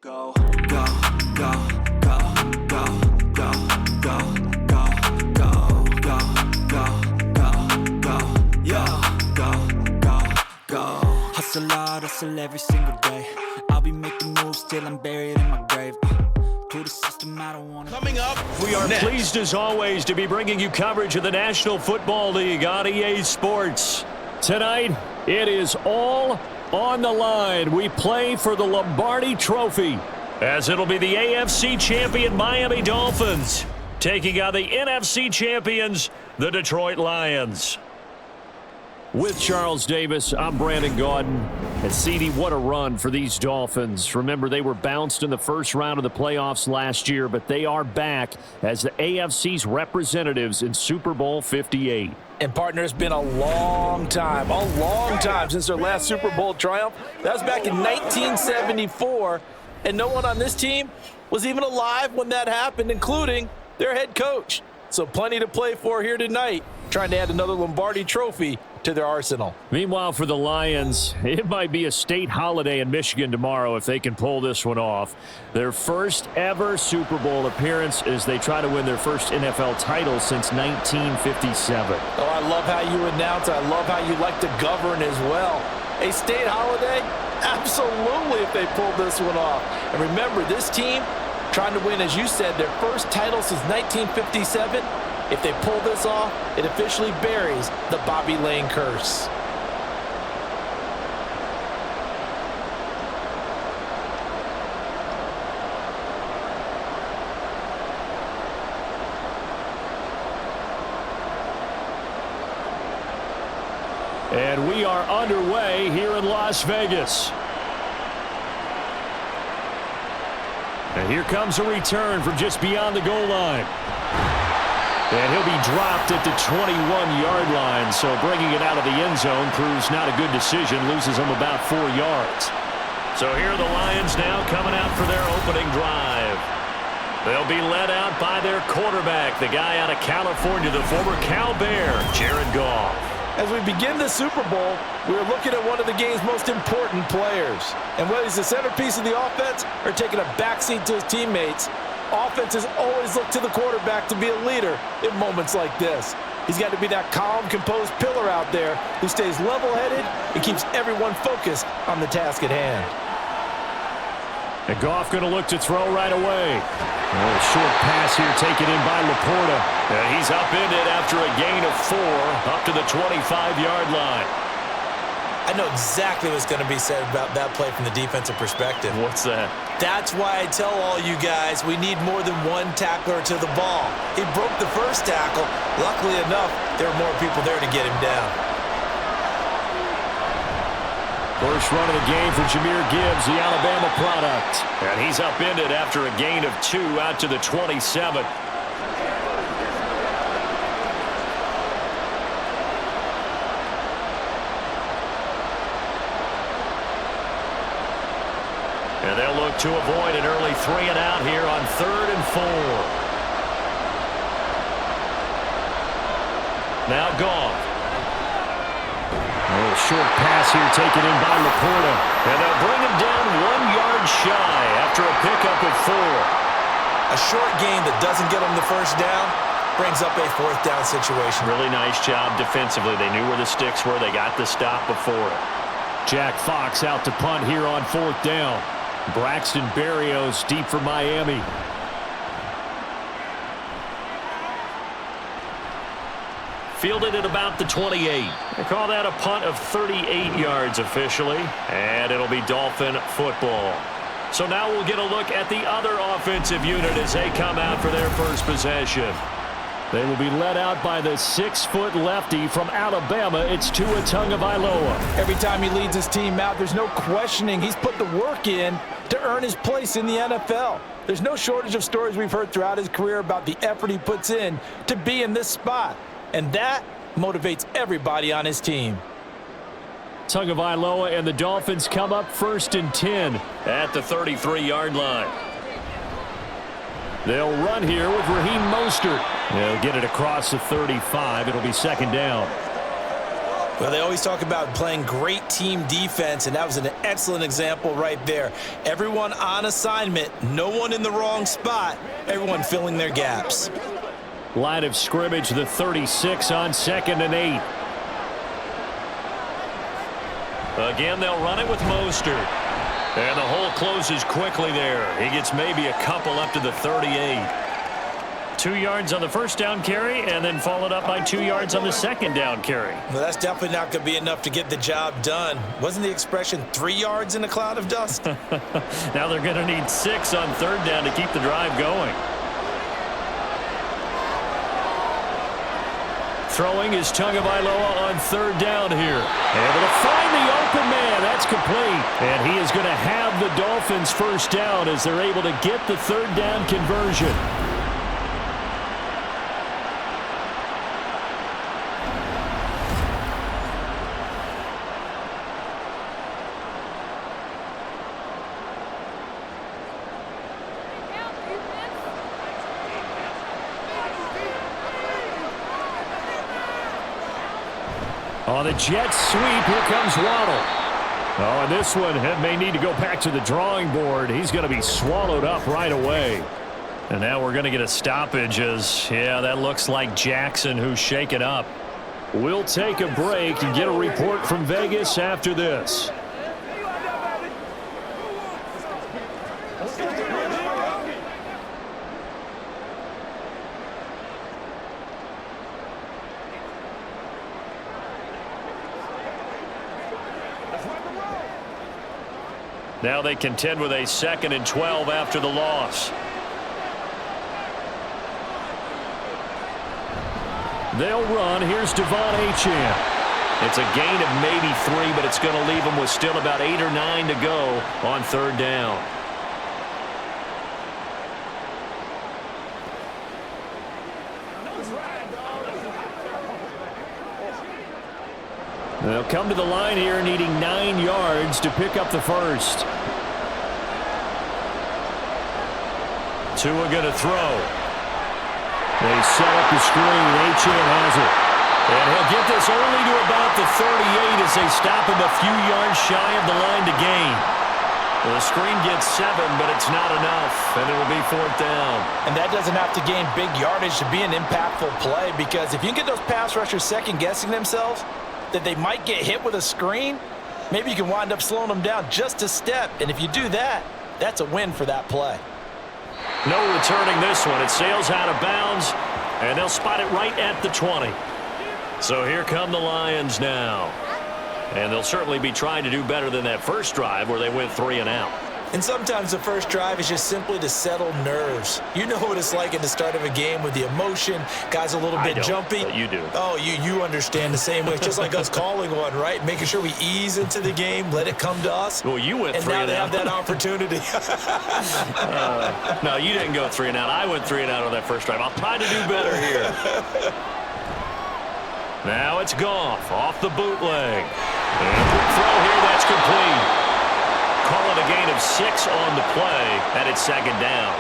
Go, go, go, go, go, go, go, go, go, go, go, go, go, yeah, go, go, go. Hustle hard, hustle every single day. I'll be making moves till I'm buried in my grave. To the system, I don't want to. Coming up, we are pleased as always to be bringing you coverage of the National Football League on EA Sports. Tonight, it is all on the line. We play for the Lombardi Trophy, as it'll be the AFC champion Miami Dolphins taking on the NFC champions, the Detroit Lions. With Charles Davis, I'm Brandon Gaudin. And CD, what a run for these Dolphins. Remember, they were bounced in the first round of the playoffs last year, but they are back as the AFC's representatives in Super Bowl 58. And, partner, it's been a long time since their last Super Bowl triumph. That was back in 1974, and no one on this team was even alive when that happened, including their head coach. So plenty to play for here tonight, trying to add another Lombardi Trophy to their arsenal. Meanwhile, for the Lions, it might be a state holiday in Michigan tomorrow if they can pull this one off. Their first ever Super Bowl appearance as they try to win their first NFL title since 1957. Oh, I love how you announce. I love how you like to govern as well. A state holiday? Absolutely, if they pull this one off. And remember, this team trying to win, as you said, their first title since 1957. If they pull this off, it officially buries the Bobby Lane curse. And we are underway here in Las Vegas. And here comes a return from just beyond the goal line. And he'll be dropped at the 21-yard line, so bringing it out of the end zone proves not a good decision, loses him about 4 yards. So here are the Lions now coming out for their opening drive. They'll be led out by their quarterback, the guy out of California, the former Cal Bear, Jared Goff. As we begin the Super Bowl, we're looking at one of the game's most important players. And whether he's the centerpiece of the offense or taking a backseat to his teammates, offenses always look to the quarterback to be a leader in moments like this. He's got to be that calm, composed pillar out there who stays level-headed and keeps everyone focused on the task at hand. And Goff going to look to throw right away. A short pass here taken in by Laporta. And he's upended after a gain of 4 up to the 25-yard line. I know exactly what's going to be said about that play from the defensive perspective. What's that? That's why I tell all you guys we need more than one tackler to the ball. He broke the first tackle. Luckily enough, there were more people there to get him down. First run of the game for Jahmyr Gibbs, the Alabama product. And he's upended after a gain of 2 out to the 27. And they'll look to avoid an early 3 and out here on 3rd and 4. Now Goff. A short pass here taken in by Laporta. And they'll bring him down 1 yard shy after a pickup of 4. A short gain that doesn't get them the first down brings up a 4th down situation. Really nice job defensively. They knew where the sticks were. They got the stop before it. Jack Fox out to punt here on 4th down. Braxton Berrios deep for Miami. Fielded at about the 28. They call that a punt of 38 yards officially. And it'll be Dolphin football. So now we'll get a look at the other offensive unit as they come out for their first possession. They will be led out by the 6-foot lefty from Alabama. It's Tua Tagovailoa. Every time he leads his team out, there's no questioning. He's put the work in to earn his place in the NFL. There's no shortage of stories we've heard throughout his career about the effort he puts in to be in this spot. And that motivates everybody on his team. Tagovailoa and the Dolphins come up 1st and 10 at the 33-yard line. They'll run here with Raheem Mostert. They'll get it across the 35. It'll be 2nd down. Well, they always talk about playing great team defense, and that was an excellent example right there. Everyone on assignment, no one in the wrong spot, everyone filling their gaps. Line of scrimmage, the 36 on 2nd and 8. Again, they'll run it with Mostert. And the hole closes quickly there. He gets maybe a couple up to the 38. 2 yards on the first down carry, and then followed up by 2 yards on the second down carry. Well, that's definitely not going to be enough to get the job done. Wasn't the expression 3 yards in a cloud of dust? Now they're going to need 6 on 3rd down to keep the drive going. Throwing is Tagovailoa on 3rd down here. Able to find the open man. That's complete. And he is going to have the Dolphins first down as they're able to get the 3rd down conversion. On the Jets sweep, here comes Waddle. Oh, and this one may need to go back to the drawing board. He's going to be swallowed up right away. And now we're going to get a stoppage as, yeah, that looks like Jackson who's shaken up. We'll take a break and get a report from Vegas after this. Now they contend with a 2nd and 12 after the loss. They'll run. Here's Devon Achane. It's a gain of maybe 3, but it's going to leave them with still about 8 or 9 to go on 3rd down. They'll come to the line here needing 9 yards to pick up the first. Tua going to throw. They set up the screen. Achane has it. And he'll get this only to about the 38 as they stop him a few yards shy of the line to gain. The screen gets 7, but it's not enough, and it will be 4th down. And that doesn't have to gain big yardage to be an impactful play, because if you can get those pass rushers second-guessing themselves, that they might get hit with a screen, maybe you can wind up slowing them down just a step. And if you do that, that's a win for that play. No returning this one. It sails out of bounds, and they'll spot it right at the 20. So here come the Lions now. And they'll certainly be trying to do better than that first drive where they went 3 and out. And sometimes the first drive is just simply to settle nerves. You know what it's like at the start of a game with the emotion, guys a little bit jumpy. But you do. Oh, you understand the same way. It's just like us calling one, right? Making sure we ease into the game, let it come to us. Well, you went 3 and out. And now they out. have that opportunity. No, you didn't go 3 and out. I went 3 and out on that first drive. I'll try to do better here. Now it's Goff off the bootleg. And a quick throw here, that's complete. Call it a gain of 6 on the play, and it's 2nd down.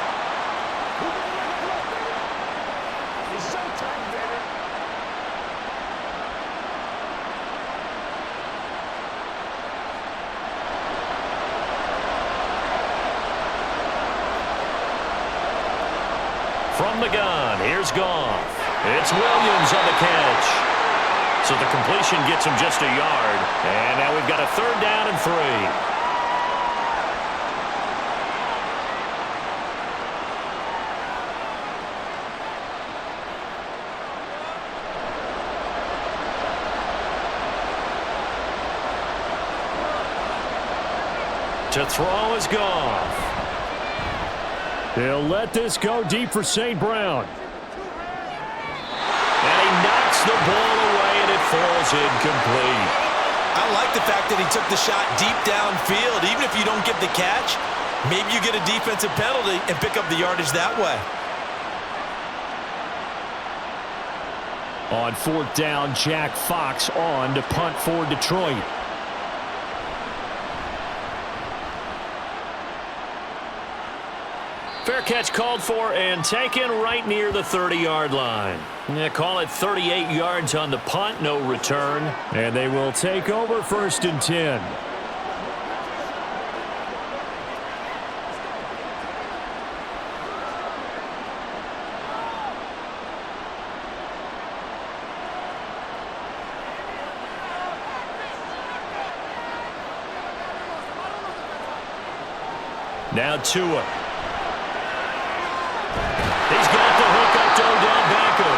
From the gun, here's Goff. It's Williams on the catch. So the completion gets him just a yard. And now we've got a 3rd down and 3. To throw is Goff. They'll let this go deep for St. Brown. And he knocks the ball away, and it falls incomplete. I like the fact that he took the shot deep downfield. Even if you don't get the catch, maybe you get a defensive penalty and pick up the yardage that way. On 4th down, Jack Fox on to punt for Detroit. Fair catch called for and taken right near the 30-yard line. Yeah, call it 38 yards on the punt, no return. And they will take over 1st and 10. Now Tua. He's got the hook up to Odell Beckham.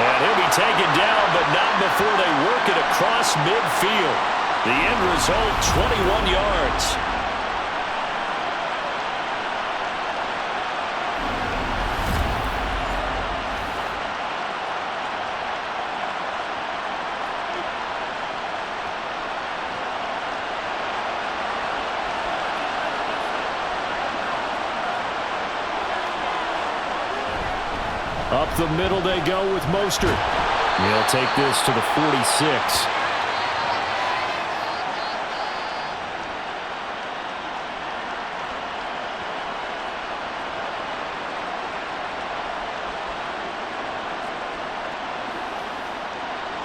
And he'll be taken down, but not before they work it across midfield. The end result, 21 yards. Up the middle they go with Mostert. He'll take this to the 46.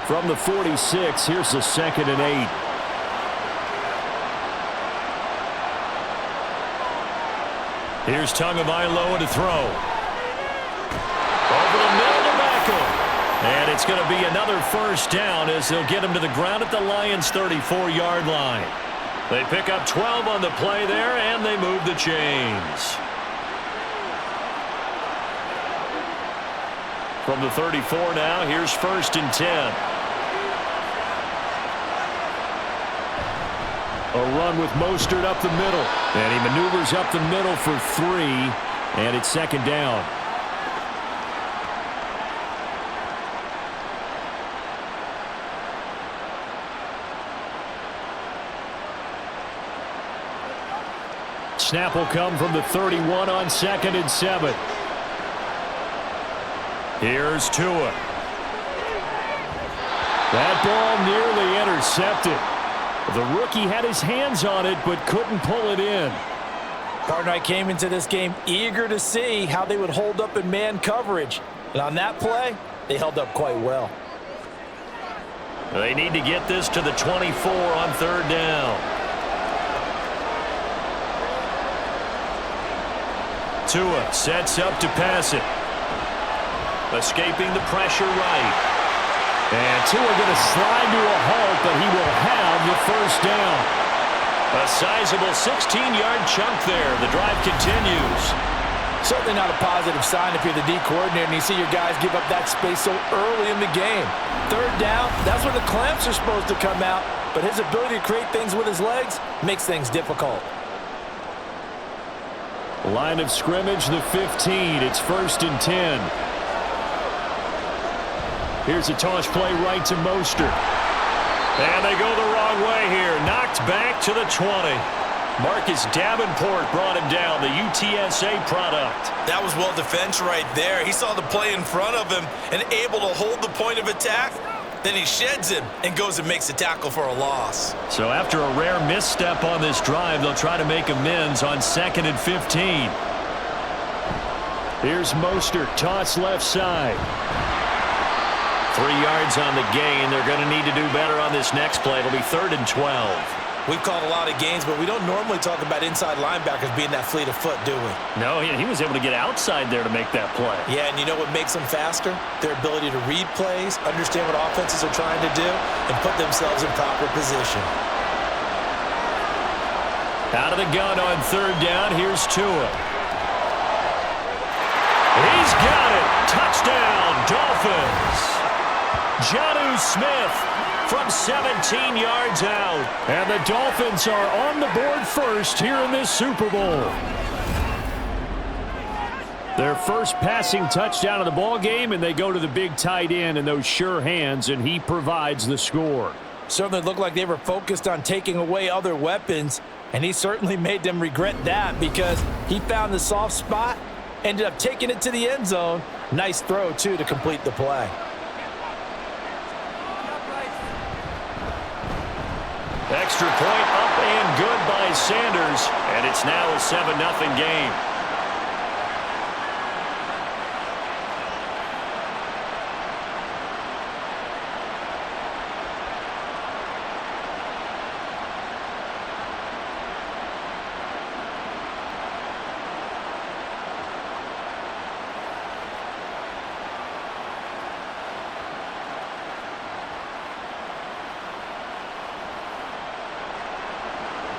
From the 46, here's the 2nd and 8. Here's Tagovailoa to throw. Over the middle to Beckham. And it's going to be another 1st down as they'll get him to the ground at the Lions' 34-yard line. They pick up 12 on the play there, and they move the chains. From the 34 now, here's 1st and 10. A run with Mostert up the middle. And he maneuvers up the middle for 3, and it's 2nd down. Snap will come from the 31 on 2nd and 7. Here's Tua. That ball nearly intercepted. The rookie had his hands on it but couldn't pull it in. Partner, I came into this game eager to see how they would hold up in man coverage. And on that play, they held up quite well. They need to get this to the 24 on 3rd down. Tua sets up to pass it. Escaping the pressure right. And Tua going to slide to a halt, but he will have the 1st down. A sizable 16-yard chunk there. The drive continues. Certainly not a positive sign if you're the D coordinator and you see your guys give up that space so early in the game. 3rd down, that's when the clamps are supposed to come out, but his ability to create things with his legs makes things difficult. Line of scrimmage, the 15. It's 1st and 10. Here's a toss play right to Mostert. And they go the wrong way here. Knocked back to the 20. Marcus Davenport brought him down, the UTSA product. That was well defense right there. He saw the play in front of him and able to hold the point of attack. Then he sheds him and goes and makes a tackle for a loss. So after a rare misstep on this drive, they'll try to make amends on 2nd and 15. Here's Mostert, toss left side. 3 yards on the gain. They're going to need to do better on this next play. It'll be 3rd and 12. We've called a lot of games, but we don't normally talk about inside linebackers being that fleet of foot, do we? No, he was able to get outside there to make that play. Yeah, and you know what makes them faster? Their ability to read plays, understand what offenses are trying to do, and put themselves in proper position. Out of the gun on 3rd down, here's Tua. He's got it. Touchdown, Dolphins. Jonnu Smith from 17 yards out. And the Dolphins are on the board first here in this Super Bowl. Their first passing touchdown of the ball game, and they go to the big tight end in those sure hands, and he provides the score. Certainly looked like they were focused on taking away other weapons, and he certainly made them regret that because he found the soft spot, ended up taking it to the end zone. Nice throw, too, to complete the play. Extra point up and good by Sanders, and it's now a 7-0 game.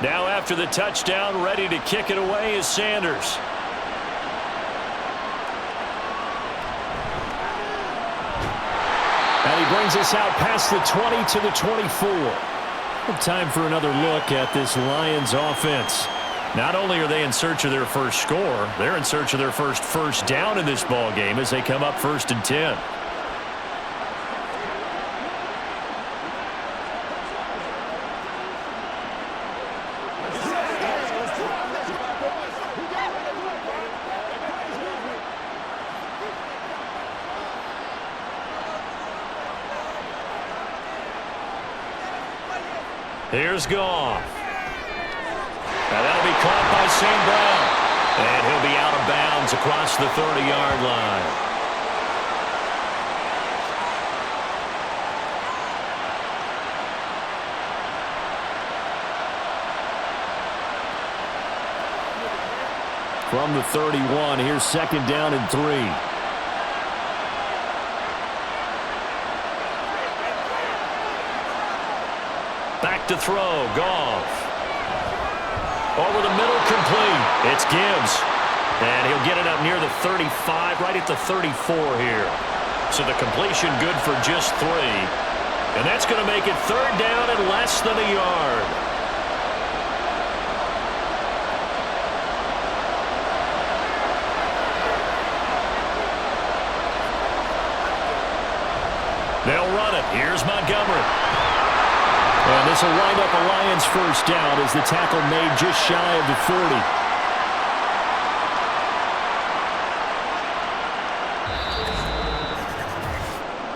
Now after the touchdown, ready to kick it away is Sanders. And he brings us out past the 20 to the 24. Time for another look at this Lions offense. Not only are they in search of their first score, they're in search of their first down in this ball game as they come up 1st and 10. Here's Goff. Now that'll be caught by St. Brown. And he'll be out of bounds across the 30-yard line. From the 31, here's 2nd down and 3. Back to throw, Goff. Over the middle, complete. It's Gibbs. And he'll get it up near the 35, right at the 34 here. So the completion good for just 3. And that's going to make it 3rd down and less than a yard. They'll run it. Here's Montgomery. And this will wind up a Lions first down as the tackle made just shy of the 40.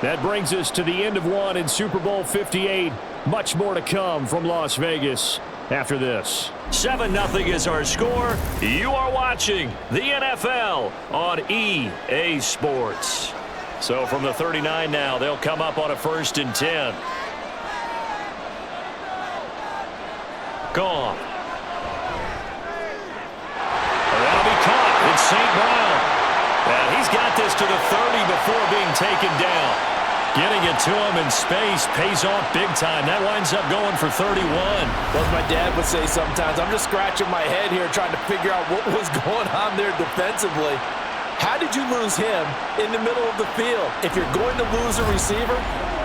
That brings us to the end of one in Super Bowl 58. Much more to come from Las Vegas after this. 7-0 is our score. You are watching the NFL on EA Sports. So from the 39 now, they'll come up on a 1st and 10. Goff. That'll be caught. It's St. Brown. And he's got this to the 30 before being taken down. Getting it to him in space pays off big time. That winds up going for 31. Well, as my dad would say sometimes, I'm just scratching my head here trying to figure out what was going on there defensively. How did you lose him in the middle of the field? If you're going to lose a receiver,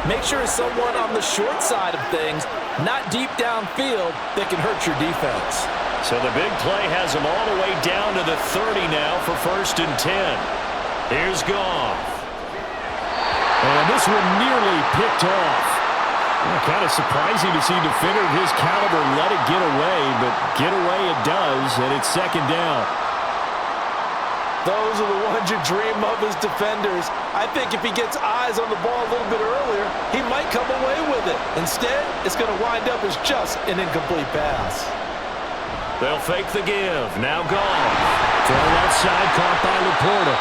make sure it's someone on the short side of things, not deep downfield, that can hurt your defense. So the big play has him all the way down to the 30 now for 1st and 10. Here's Goff. And this one nearly picked off. Kind of surprising to see a defender of his caliber let it get away, but get away it does, and it's 2nd down. Those are the ones you dream of as defenders. I think if he gets eyes on the ball a little bit earlier, he might come away with it. Instead, it's going to wind up as just an incomplete pass. They'll fake the give. Now Goff. Throw outside, caught by Laporta.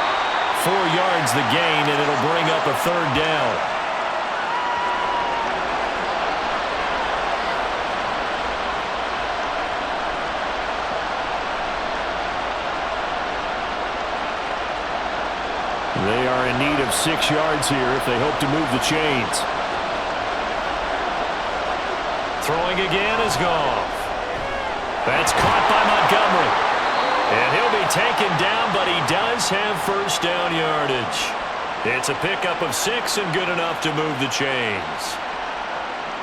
4 yards the gain, and it'll bring up a 3rd down. They are in need of 6 yards here if they hope to move the chains. Throwing again is Goff. That's caught by Montgomery. And he'll be taken down, but he does have 1st down yardage. It's a pickup of 6 and good enough to move the chains.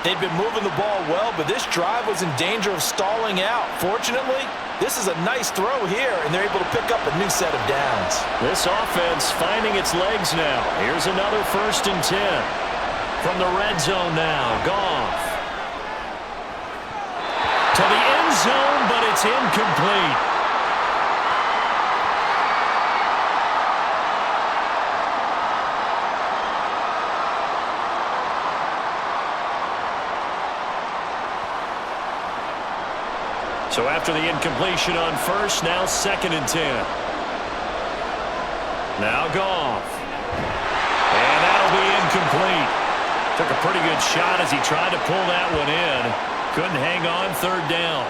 They've been moving the ball well, but this drive was in danger of stalling out. Fortunately, this is a nice throw here, and they're able to pick up a new set of downs. This offense finding its legs now. Here's another 1st and 10. From the red zone now, Goff. To the end zone, but it's incomplete. So after the incompletion on 1st, now 2nd and 10. Now Goff. And that'll be incomplete. Took a pretty good shot as he tried to pull that one in. Couldn't hang on, 3rd down.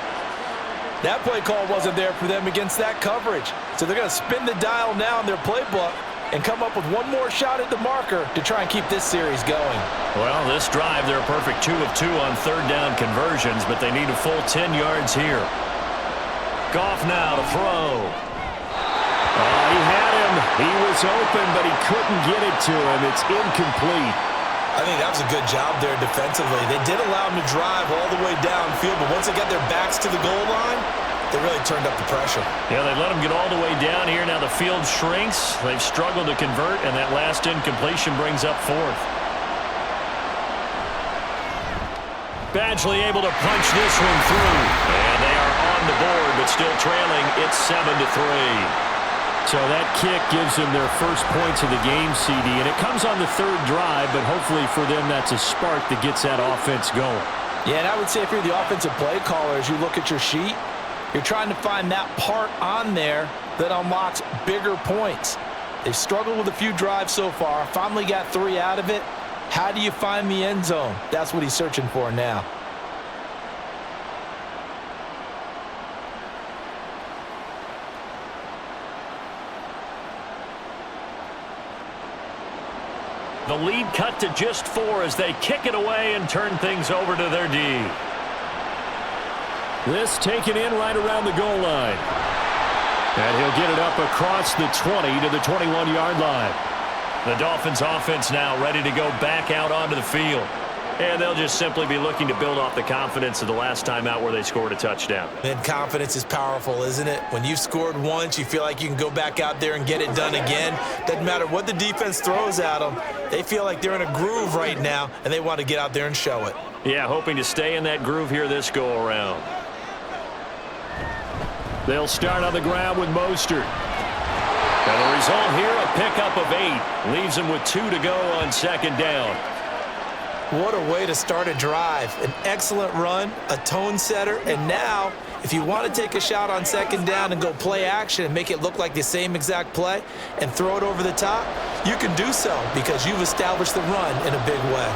That play call wasn't there for them against that coverage. So they're going to spin the dial now in their playbook and come up with one more shot at the marker to try and keep this series going. Well, this drive, they're a perfect 2 of 2 on third down conversions, but they need a full 10 yards here. Goff now to throw. He had him. He was open, but he couldn't get it to him. It's incomplete. I think that was a good job there defensively. They did allow him to drive all the way downfield, but once they got their backs to the goal line, they really turned up the pressure. Yeah, they let him get all the way down here. Now the field shrinks. They've struggled to convert, and that last incompletion brings up fourth. Badgley able to punch this one through. And they are on the board, but still trailing. It's 7-3. So that kick gives them their first points of the game, CD, and it comes on the third drive, but hopefully for them that's a spark that gets that offense going. Yeah, and I would say if you're the offensive play caller, as you look at your sheet, you're trying to find that part on there that unlocks bigger points. They've struggled with a few drives so far, finally got 3 out of it. How do you find the end zone? That's what he's searching for now. The lead cut to just 4 as they kick it away and turn things over to their D. This taken in right around the goal line. And he'll get it up across the 20 to the 21-yard line. The Dolphins offense now ready to go back out onto the field. And they'll just simply be looking to build off the confidence of the last time out where they scored a touchdown. And confidence is powerful, isn't it? When you've scored once, you feel like you can go back out there and get it done again. Doesn't matter what the defense throws at them. They feel like they're in a groove right now, and they want to get out there and show it. Yeah, hoping to stay in that groove here this go-around. They'll start on the ground with Mostert. And the result here, a pickup of 8. Leaves them with 2 to go on second down. What a way to start a drive. An excellent run, a tone setter, and now if you want to take a shot on second down and go play action and make it look like the same exact play and throw it over the top, you can do so because you've established the run in a big way.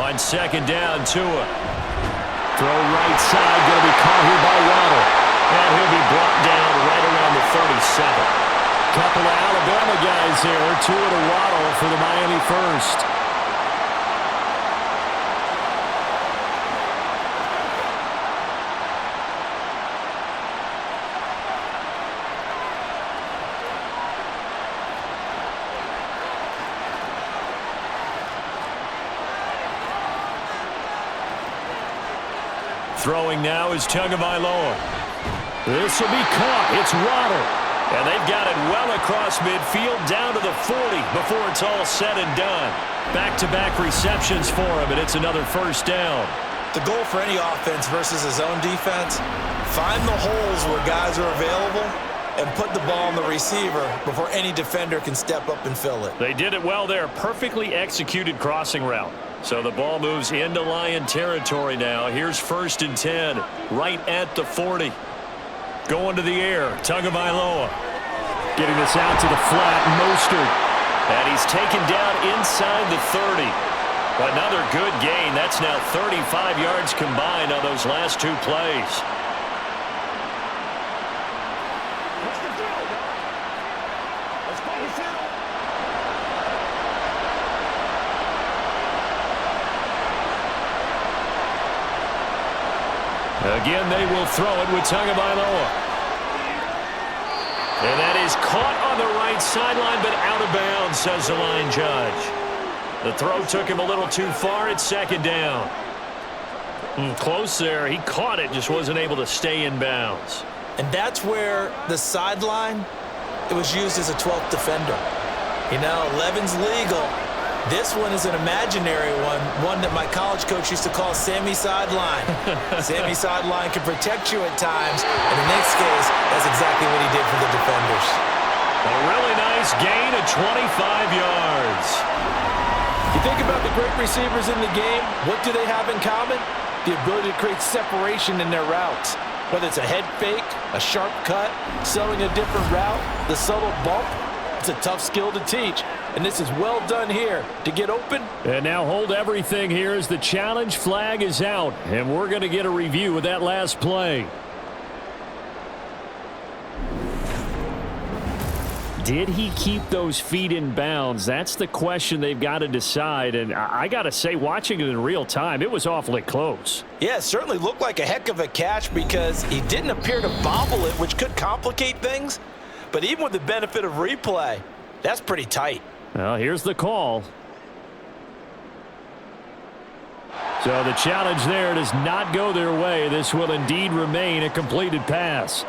On second down, Tua. Throw right side, going to be caught here by Waddle. And he'll be brought down right around the 37. Couple of Alabama guys there. Tua to Waddle for the Miami first. Throwing now is Tagovailoa. This will be caught. It's Waddle. And they've got it well across midfield down to the 40 before it's all said and done. Back-to-back receptions for him, and it's another first down. The goal for any offense versus his own defense, find the holes where guys are available and put the ball on the receiver before any defender can step up and fill it. They did it well there. Perfectly executed crossing route. So the ball moves into Lion territory now. Here's 1st and 10, right at the 40. Going to the air, Tagovailoa. Getting this out to the flat, Mostert. And he's taken down inside the 30. Another good gain. That's now 35 yards combined on those last 2 plays. Again, they will throw it with Tagovailoa. And that is caught on the right sideline, but out of bounds, says the line judge. The throw took him a little too far. It's second down. Close there. He caught it, just wasn't able to stay in bounds. And that's where the sideline, it was used as a 12th defender. You know, 11's legal. This one is an imaginary one that my college coach used to call Sammy Sideline. Sammy Sideline can protect you at times, and in this case, that's exactly what he did for the defenders. A really nice gain of 25 yards. You think about the great receivers in the game, what do they have in common? The ability to create separation in their routes. Whether it's a head fake, a sharp cut, sowing a different route, the subtle bump, it's a tough skill to teach. And this is well done here to get open. And now hold everything here as the challenge flag is out. And we're going to get a review of that last play. Did he keep those feet in bounds? That's the question they've got to decide. And I got to say, watching it in real time, it was awfully close. Yeah, it certainly looked like a heck of a catch because he didn't appear to bobble it, which could complicate things. But even with the benefit of replay, that's pretty tight. Well, here's the call. So the challenge there does not go their way. This will indeed remain a completed pass.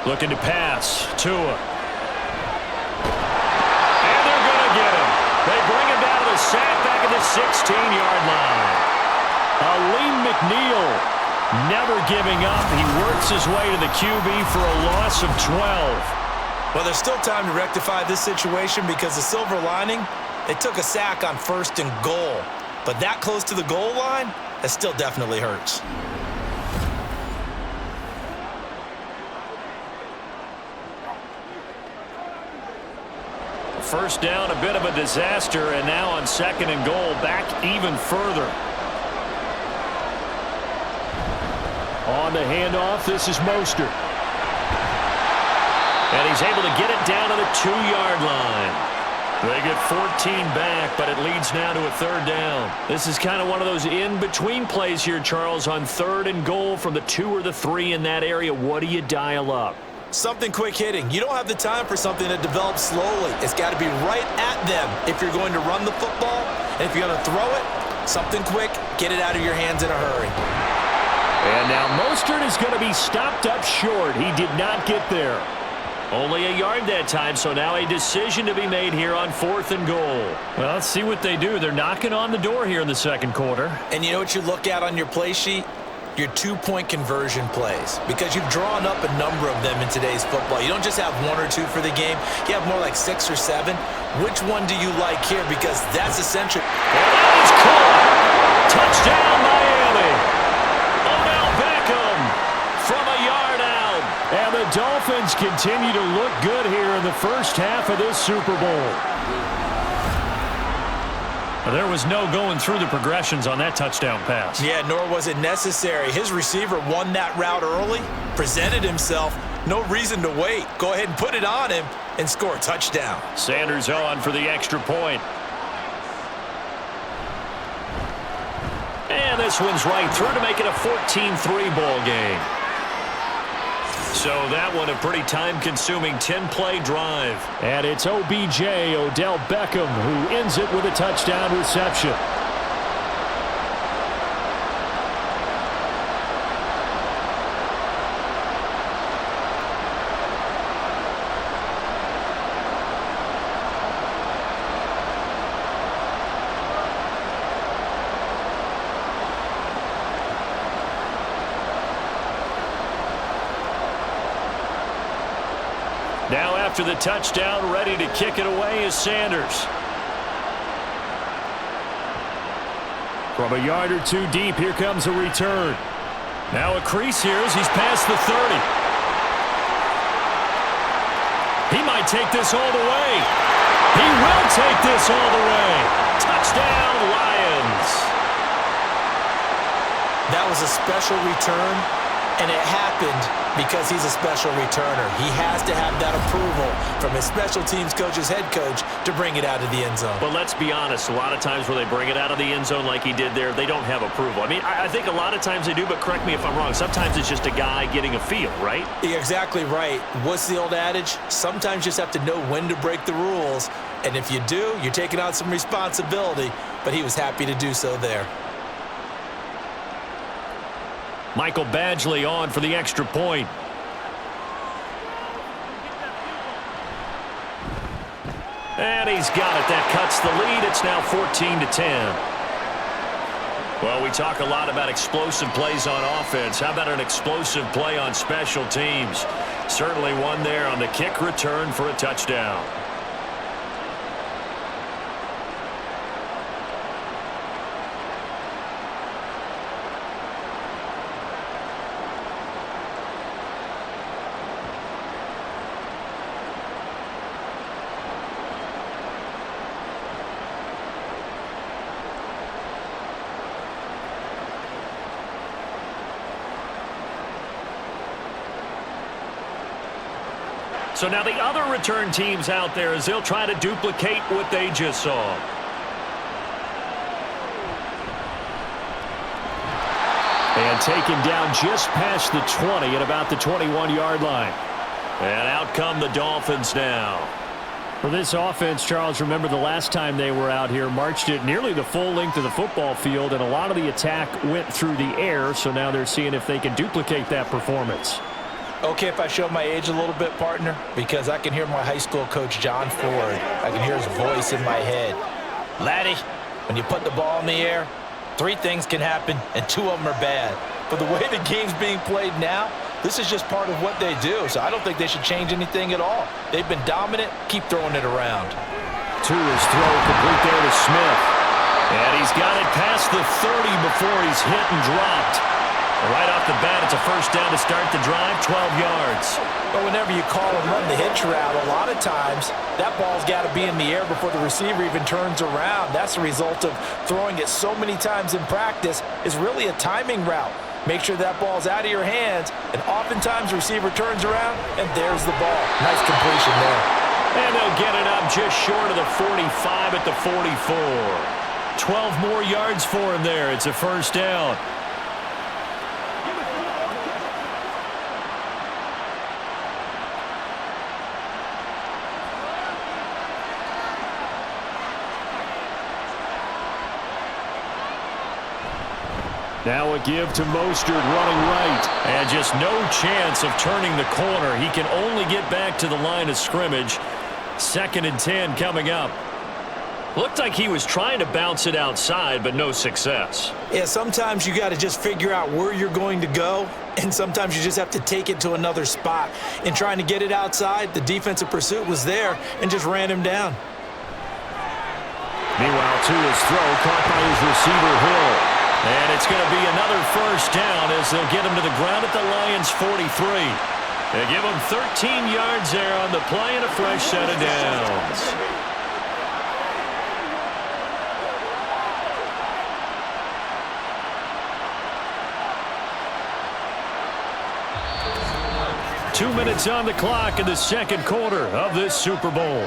Looking to pass. Tua. And they're going to get him. They bring him down to the sack back at the 16-yard line. Aleem McNeil never giving up. He works his way to the QB for a loss of 12. Well, there's still time to rectify this situation because the silver lining, they took a sack on 1st and goal. But that close to the goal line, that still definitely hurts. First down, a bit of a disaster, and now on 2nd and goal, back even further. On the handoff, this is Mostert. And he's able to get it down to the 2-yard line. They get 14 back, but it leads now to a 3rd down. This is kind of one of those in-between plays here, Charles, on 3rd and goal from the 2 or the 3 in that area. What do you dial up? Something quick hitting. You don't have the time for something that develops slowly. It's got to be right at them if you're going to run the football. And if you're going to throw it, something quick, get it out of your hands in a hurry. And now Mostert is going to be stopped up short. He did not get there. Only a yard that time, so now a decision to be made here on 4th and goal. Well, let's see what they do. They're knocking on the door here in the 2nd quarter. And you know what you look at on your play sheet? Your 2-point conversion plays, because you've drawn up a number of them in today's football. You don't just have 1 or 2 for the game. You have more like 6 or 7. Which one do you like here? Because that's essential. And that is caught. Touchdown, Miami. Odell Beckham from a yard out. And the Dolphins continue to look good here in the first half of this Super Bowl. There was no going through the progressions on that touchdown pass. Yeah, nor was it necessary. His receiver won that route early, presented himself. No reason to wait. Go ahead and put it on him and score a touchdown. Sanders on for the extra point. And this one's right through to make it a 14-3 ball game. So that one a pretty time-consuming 10-play drive. And it's OBJ, Odell Beckham, who ends it with a touchdown reception. Now after the touchdown, ready to kick it away is Sanders. From a yard or 2 deep, here comes a return. Now a crease here as he's past the 30. He might take this all the way. He will take this all the way. Touchdown, Lions. That was a special return, and it happened because he's a special returner. He has to have that approval from his special teams coach's head coach to bring it out of the end zone. But let's be honest, a lot of times when they bring it out of the end zone like he did there, they don't have approval. I mean, I think a lot of times they do, but correct me if I'm wrong. Sometimes it's just a guy getting a feel, right? You're exactly right. What's the old adage? Sometimes you just have to know when to break the rules, and if you do, you're taking on some responsibility, but he was happy to do so there. Michael Badgley on for the extra point. And he's got it. That cuts the lead. It's now 14-10. Well, we talk a lot about explosive plays on offense. How about an explosive play on special teams? Certainly one there on the kick return for a touchdown. So now the other return teams out there as they'll try to duplicate what they just saw. And taken down just past the 20 at about the 21-yard line. And out come the Dolphins now. For this offense, Charles, remember the last time they were out here, marched it nearly the full length of the football field, and a lot of the attack went through the air, so now they're seeing if they can duplicate that performance. Okay, if I show my age a little bit, partner, because I can hear my high school coach, John Ford. I can hear his voice in my head. Laddie, when you put the ball in the air, 3 things can happen, and 2 of them are bad. But the way the game's being played now, this is just part of what they do, so I don't think they should change anything at all. They've been dominant. Keep throwing it around. To his throw, complete there to Smith. And he's got it past the 30 before he's hit and dropped. Right off the bat, it's a first down to start the drive, 12 yards. But whenever you call and run the hitch route, a lot of times that ball's got to be in the air before the receiver even turns around. That's the result of throwing it so many times in practice. Is really a timing route. Make sure that ball's out of your hands, and oftentimes the receiver turns around, and there's the ball. Nice completion there. And they'll get it up just short of the 45 at the 44. 12 more yards for him there. It's a first down. Now a give to Mostert running right. And just no chance of turning the corner. He can only get back to the line of scrimmage. 2nd and 10 coming up. Looked like he was trying to bounce it outside, but no success. Yeah, sometimes you got to just figure out where you're going to go, and sometimes you just have to take it to another spot. In trying to get it outside, the defensive pursuit was there and just ran him down. Meanwhile, to his throw, caught by his receiver, Hill. And it's going to be another first down as they'll get him to the ground at the Lions' 43. They give him 13 yards there on the play and a fresh set of downs. Two minutes on the clock in the second quarter of this Super Bowl.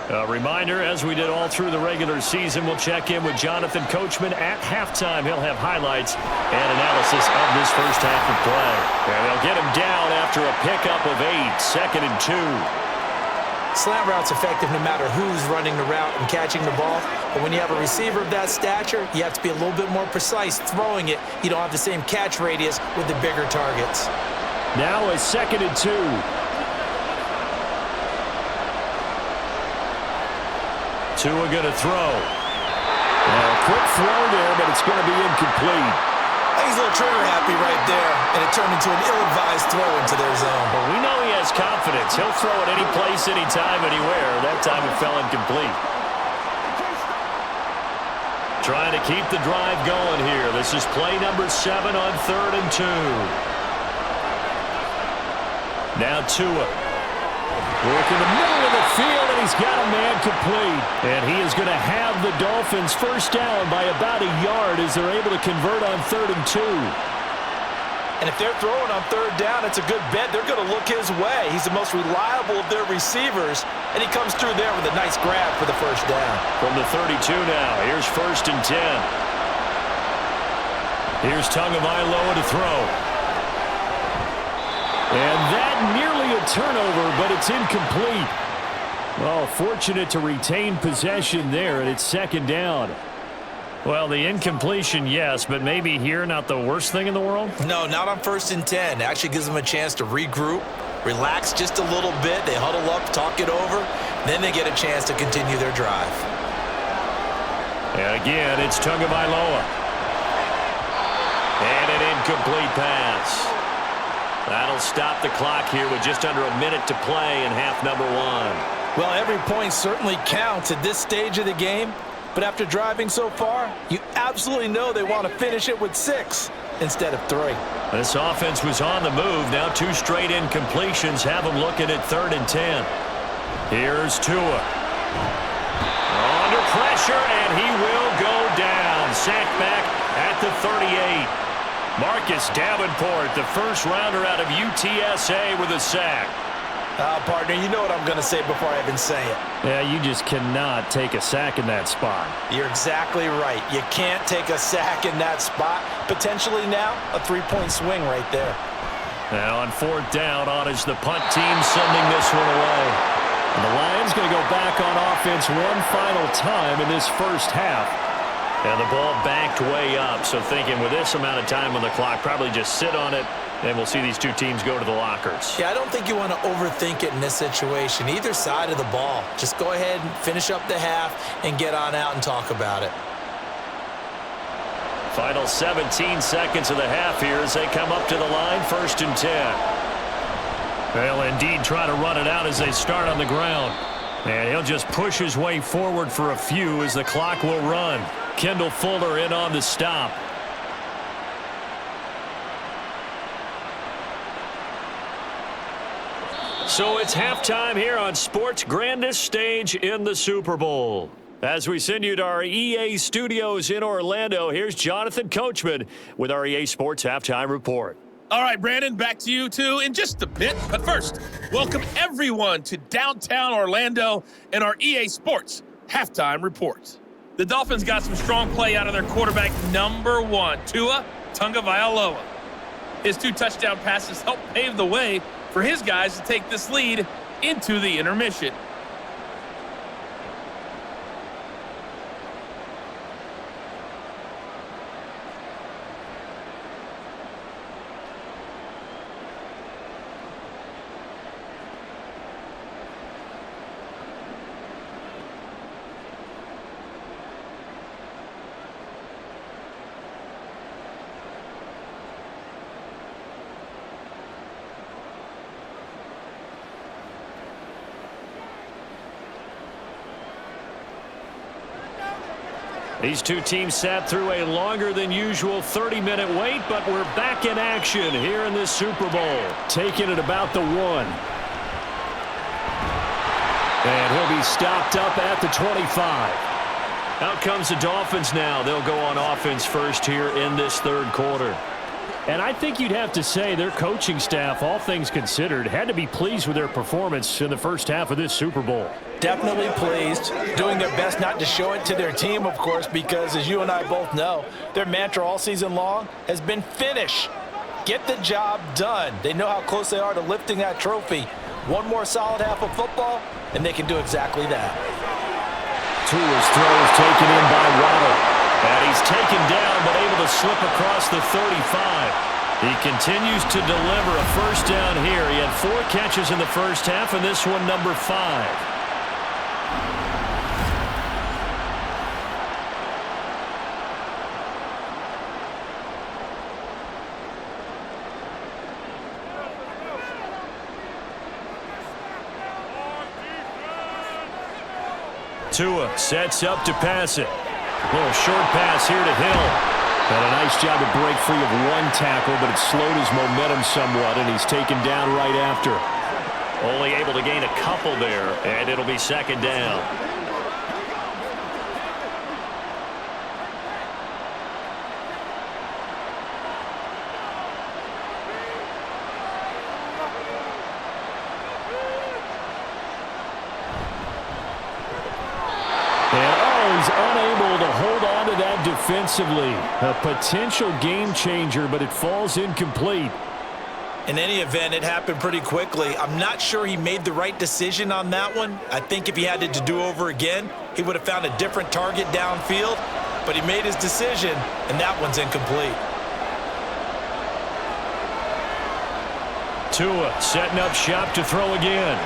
A reminder, as we did all through the regular season, we'll check in with Jonathan Coachman at halftime. He'll have highlights and analysis of this first half of play. And they'll get him down after a pickup of 8, 2nd and 2. Slant route's effective no matter who's running the route and catching the ball. But when you have a receiver of that stature, you have to be a little bit more precise throwing it. You don't have the same catch radius with the bigger targets. Now a 2nd and 2. Tua going to throw. A quick throw there, but it's going to be incomplete. He's a little trigger happy right there, and it turned into an ill-advised throw into their zone. But we know he has confidence. He'll throw it any place, anytime, anywhere. That time it fell incomplete. Trying to keep the drive going here. This is play number 7 on 3rd and 2. Now Tua. Work in the middle of the field, and he's got a man complete. And he is going to have the Dolphins first down by about a yard as they're able to convert on 3rd and 2. And if they're throwing on 3rd down, it's a good bet. They're going to look his way. He's the most reliable of their receivers, and he comes through there with a nice grab for the first down. From the 32 now, here's 1st and 10. Here's Tagovailoa to throw. And that nearly a turnover, but it's incomplete. Well, fortunate to retain possession there, and it's 2nd down. Well, the incompletion, yes, but maybe here not the worst thing in the world? No, not on 1st and 10. It actually gives them a chance to regroup, relax just a little bit. They huddle up, talk it over. Then they get a chance to continue their drive. And again, it's Tagovailoa. And an incomplete pass. That'll stop the clock here with just under a minute to play in half number 1. Well, every point certainly counts at this stage of the game. But after driving so far, you absolutely know they want to finish it with 6 instead of 3. This offense was on the move. Now 2 straight incompletions have them looking at 3rd and 10. Here's Tua. Under pressure, and he will go down. Sacked back at the 38. Marcus Davenport, the first rounder out of UTSA with a sack. Partner, you know what I'm going to say before I even say it. Yeah, you just cannot take a sack in that spot. You're exactly right. You can't take a sack in that spot. Potentially now a 3-point swing right there. Now on fourth down, on is the punt team sending this one away. And the Lions going to go back on offense one final time in this first half. And the ball backed way up, so thinking with this amount of time on the clock, probably just sit on it, and we'll see these two teams go to the lockers. Yeah, I don't think you want to overthink it in this situation. Either side of the ball. Just go ahead and finish up the half and get on out and talk about it. Final 17 seconds of the half here as they come up to the line, 1st and 10. They'll indeed try to run it out as they start on the ground. And he'll just push his way forward for a few as the clock will run. Kendall Fuller in on the stop. So it's halftime here on sports' grandest stage in the Super Bowl. As we send you to our EA studios in Orlando, here's Jonathan Coachman with our EA Sports Halftime Report. All right, Brandon, back to you two in just a bit. But first, welcome everyone to downtown Orlando and our EA Sports Halftime Report. The Dolphins got some strong play out of their quarterback, number 1, Tua Tagovailoa. His 2 touchdown passes helped pave the way for his guys to take this lead into the intermission. These two teams sat through a longer than usual 30-minute wait, but we're back in action here in this Super Bowl. Taking it about the 1. And he'll be stopped up at the 25. Out comes the Dolphins now. They'll go on offense first here in this third quarter. And I think you'd have to say their coaching staff, all things considered, had to be pleased with their performance in the first half of this Super Bowl. Definitely pleased, doing their best not to show it to their team, of course, because as you and I both know, their mantra all season long has been finish. Get the job done. They know how close they are to lifting that trophy. One more solid half of football, and they can do exactly that. Tua's throw is taken in by Waddle. And he's taken down, but able to slip across the 35. He continues to deliver a first down here. He had 4 catches in the first half, and this one number 5. Tua sets up to pass it. A little short pass here to Hill. Had a nice job to break free of 1 tackle, but it slowed his momentum somewhat, and he's taken down right after. Only able to gain a couple there, and it'll be 2nd down. He's unable to hold on to that defensively. A potential game changer, but it falls incomplete. In any event, it happened pretty quickly. I'm not sure he made the right decision on that one. I think if he had it to do over again, he would have found a different target downfield, but he made his decision, and that one's incomplete. Tua setting up shop to throw again.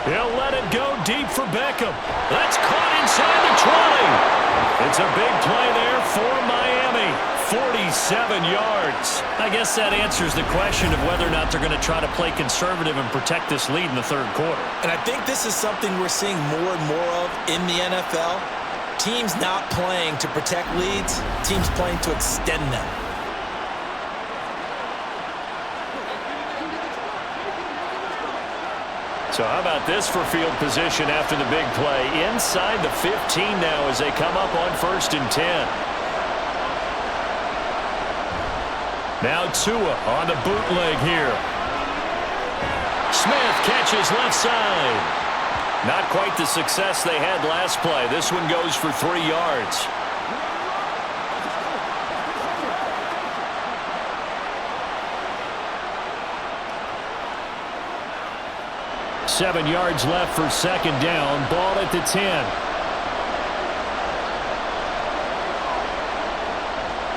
He'll let it go deep for Beckham. That's caught inside the 20. It's a big play there for Miami. 47 yards. I guess that answers the question of whether or not they're going to try to play conservative and protect this lead in the third quarter. And I think this is something we're seeing more and more of in the NFL. Teams not playing to protect leads, teams playing to extend them. So how about this for field position after the big play? Inside the 15 now as they come up on 1st and 10. Now Tua on the bootleg here. Smith catches left side. Not quite the success they had last play. This one goes for 3 yards. Seven yards left for second down. Ball at the 10.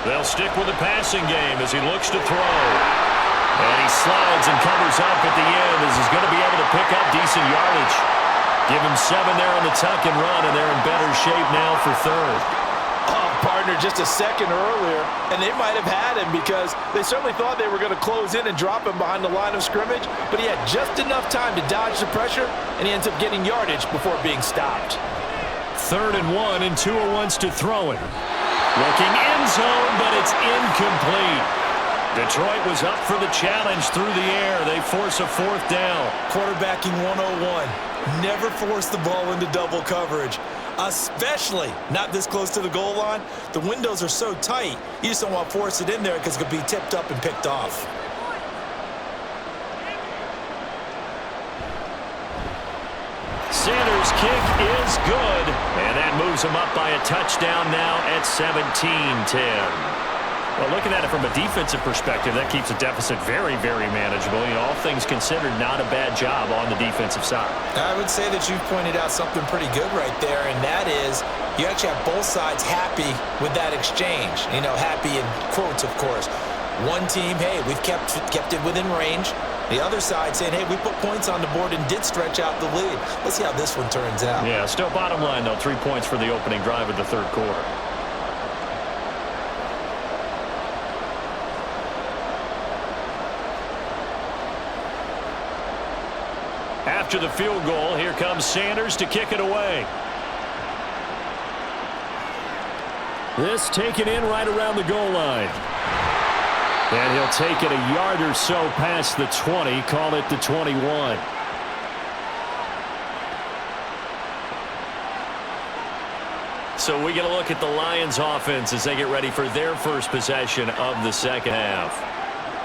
They'll stick with the passing game as he looks to throw. And he slides and covers up at the end as he's going to be able to pick up decent yardage. Give him 7 there on the tuck and run, and they're in better shape now for third. Oh, partner, just a second earlier, and they might have had him because they certainly thought they were going to close in and drop him behind the line of scrimmage, but he had just enough time to dodge the pressure, and he ends up getting yardage before being stopped. 3rd and 1, and Tua wants to throw it. Looking end zone, but it's incomplete. Detroit was up for the challenge through the air. They force a 4th down. Quarterbacking 101. Never force the ball into double coverage, especially not this close to the goal line. The windows are so tight, you just don't want to force it in there because it could be tipped up and picked off. Sanders' kick is good, and that moves him up by a touchdown now at 17-10. Well, looking at it from a defensive perspective, that keeps the deficit very, very manageable. You know, all things considered, not a bad job on the defensive side. I would say that you've pointed out something pretty good right there, and that is you actually have both sides happy with that exchange. You know, happy in quotes, of course. One team, hey, we've kept it within range. The other side saying, hey, we put points on the board and did stretch out the lead. Let's see how this one turns out. Yeah, still bottom line, though, 3 points for the opening drive of the third quarter. After the field goal, here comes Sanders to kick it away. This taken in right around the goal line. And he'll take it a yard or so past the 20, call it the 21. So we get a look at the Lions offense as they get ready for their first possession of the second half.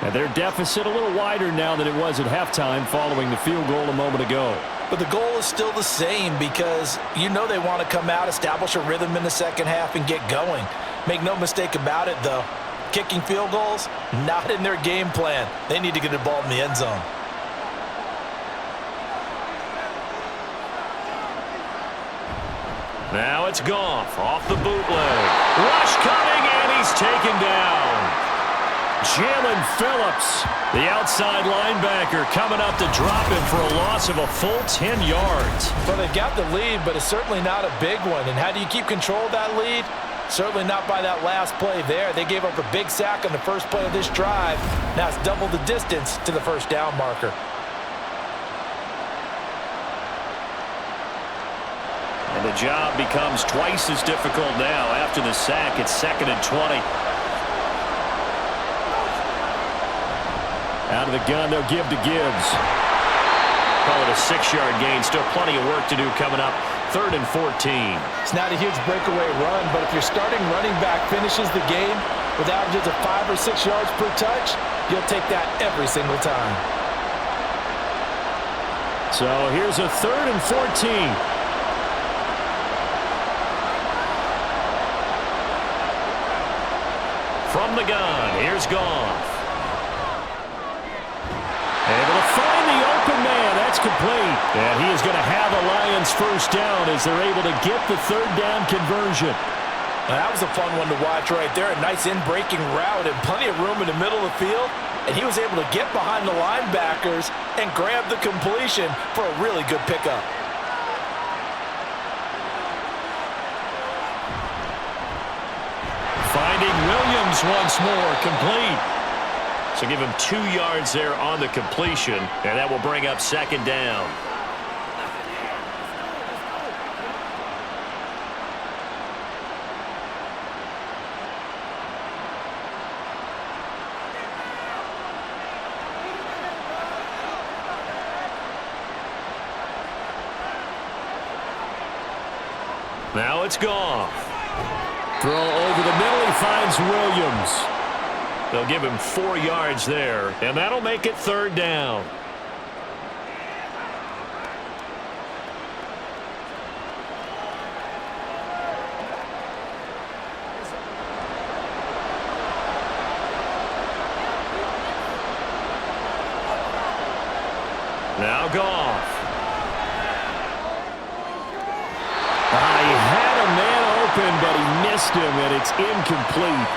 And their deficit a little wider now than it was at halftime following the field goal a moment ago. But the goal is still the same because you know they want to come out, establish a rhythm in the second half, and get going. Make no mistake about it, though. Kicking field goals, not in their game plan. They need to get the ball in the end zone. Now it's Goff off the bootleg. Rush coming, and he's taken down. Jalen Phillips, the outside linebacker, coming up to drop him for a loss of a full 10 yards. Well, they've got the lead, but it's certainly not a big one. And how do you keep control of that lead? Certainly not by that last play there. They gave up a big sack on the first play of this drive. Now it's double the distance to the first down marker. And the job becomes twice as difficult now after the sack. It's 2nd and 20. Out of the gun, they'll give to Gibbs. Call it a 6-yard gain. Still plenty of work to do coming up. 3rd and 14. It's not a huge breakaway run, but if your starting running back finishes the game with averages of 5 or 6 yards per touch, you'll take that every single time. So here's a 3rd and 14. From the gun, here's Goff. Able to find the open man. That's complete. And he is going to have a Lions first down as they're able to get the 3rd down conversion. Now, that was a fun one to watch right there. A nice in-breaking route and plenty of room in the middle of the field. And he was able to get behind the linebackers and grab the completion for a really good pickup. Finding Williams once more, complete. So give him 2 yards there on the completion, and that will bring up 2nd down. Now it's Goff. Throw over the middle, he finds Williams. They'll give him 4 yards there, and that'll make it 3rd down. Now Goff. He had a man open, but he missed him, and it's incomplete.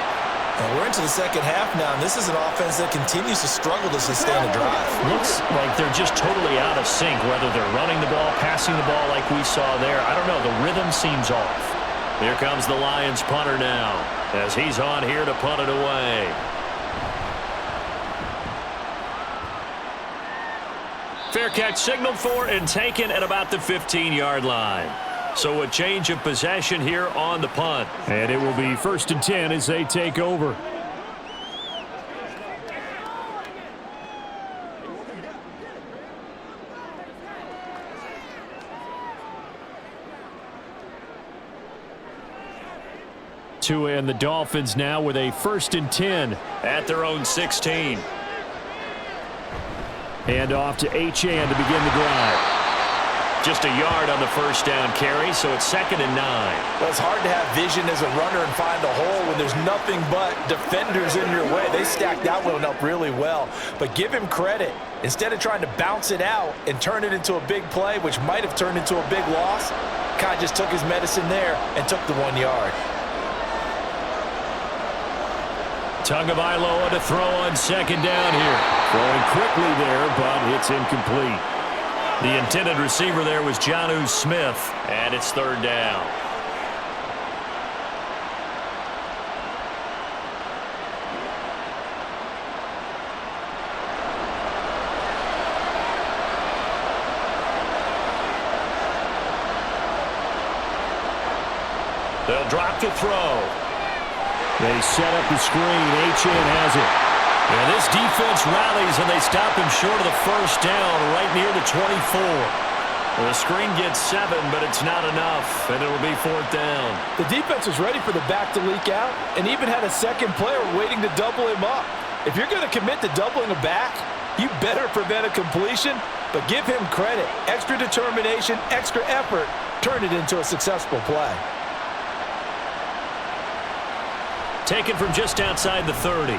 And we're into the second half now, and this is an offense that continues to struggle to sustain a drive. Looks like they're just totally out of sync, whether they're running the ball, passing the ball like we saw there. I don't know. The rhythm seems off. Here comes the Lions punter now, as he's on here to punt it away. Fair catch signaled for and taken at about the 15-yard line. So a change of possession here on the punt. And it will be 1st and 10 as they take over. Tua and the Dolphins now with a 1st and 10 at their own 16. And off to Achane to begin the drive. Just a yard on the 1st down carry, so it's 2nd and 9. Well, it's hard to have vision as a runner and find a hole when there's nothing but defenders in your way. They stacked that one up really well. But give him credit. Instead of trying to bounce it out and turn it into a big play, which might have turned into a big loss, Kai just took his medicine there and took the 1 yard. Tagovailoa to throw on 2nd down here. Throwing quickly there, but it's incomplete. The intended receiver there was Jonnu Smith, and it's 3rd down. They'll drop to throw. They set up the screen. Achane has it. And this defense rallies, and they stop him short of the 1st down right near the 24. The screen gets 7, but it's not enough, and it'll be 4th down. The defense was ready for the back to leak out and even had a second player waiting to double him up. If you're going to commit to doubling a back, you better prevent a completion, but give him credit. Extra determination, extra effort, turned it into a successful play. Taken from just outside the 30.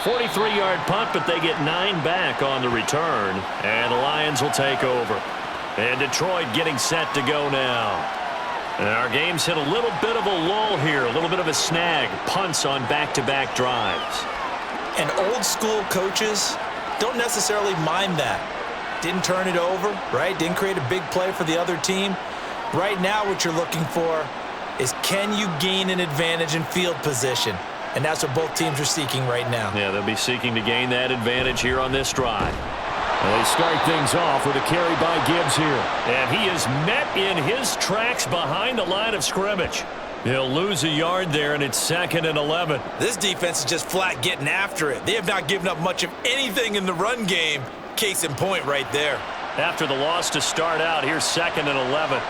43-yard punt, but they get 9 back on the return, and the Lions will take over. And Detroit getting set to go now. And our game's hit a little bit of a lull here, a little bit of a snag. Punts on back-to-back drives. And old-school coaches don't necessarily mind that. Didn't turn it over, right? Didn't create a big play for the other team. Right now what you're looking for is, can you gain an advantage in field position? And that's what both teams are seeking right now. Yeah, they'll be seeking to gain that advantage here on this drive. Well, they start things off with a carry by Gibbs here. And he is met in his tracks behind the line of scrimmage. He'll lose a yard there, and it's 2nd and 11. This defense is just flat getting after it. They have not given up much of anything in the run game. Case in point right there. After the loss to start out, here's 2nd and 11.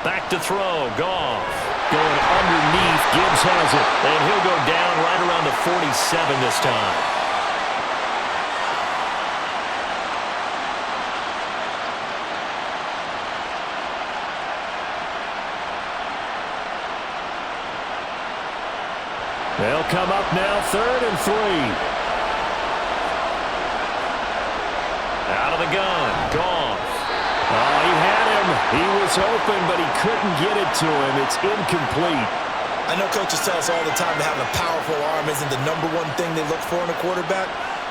Back to throw, Goff. Going underneath, Gibbs has it. And he'll go down right around the 47 this time. They'll come up now, 3rd and 3. Out of the gun, Goff. Oh, he had him. He was open, but he couldn't get it to him. It's incomplete. I know coaches tell us all the time that having a powerful arm isn't the #1 thing they look for in a quarterback.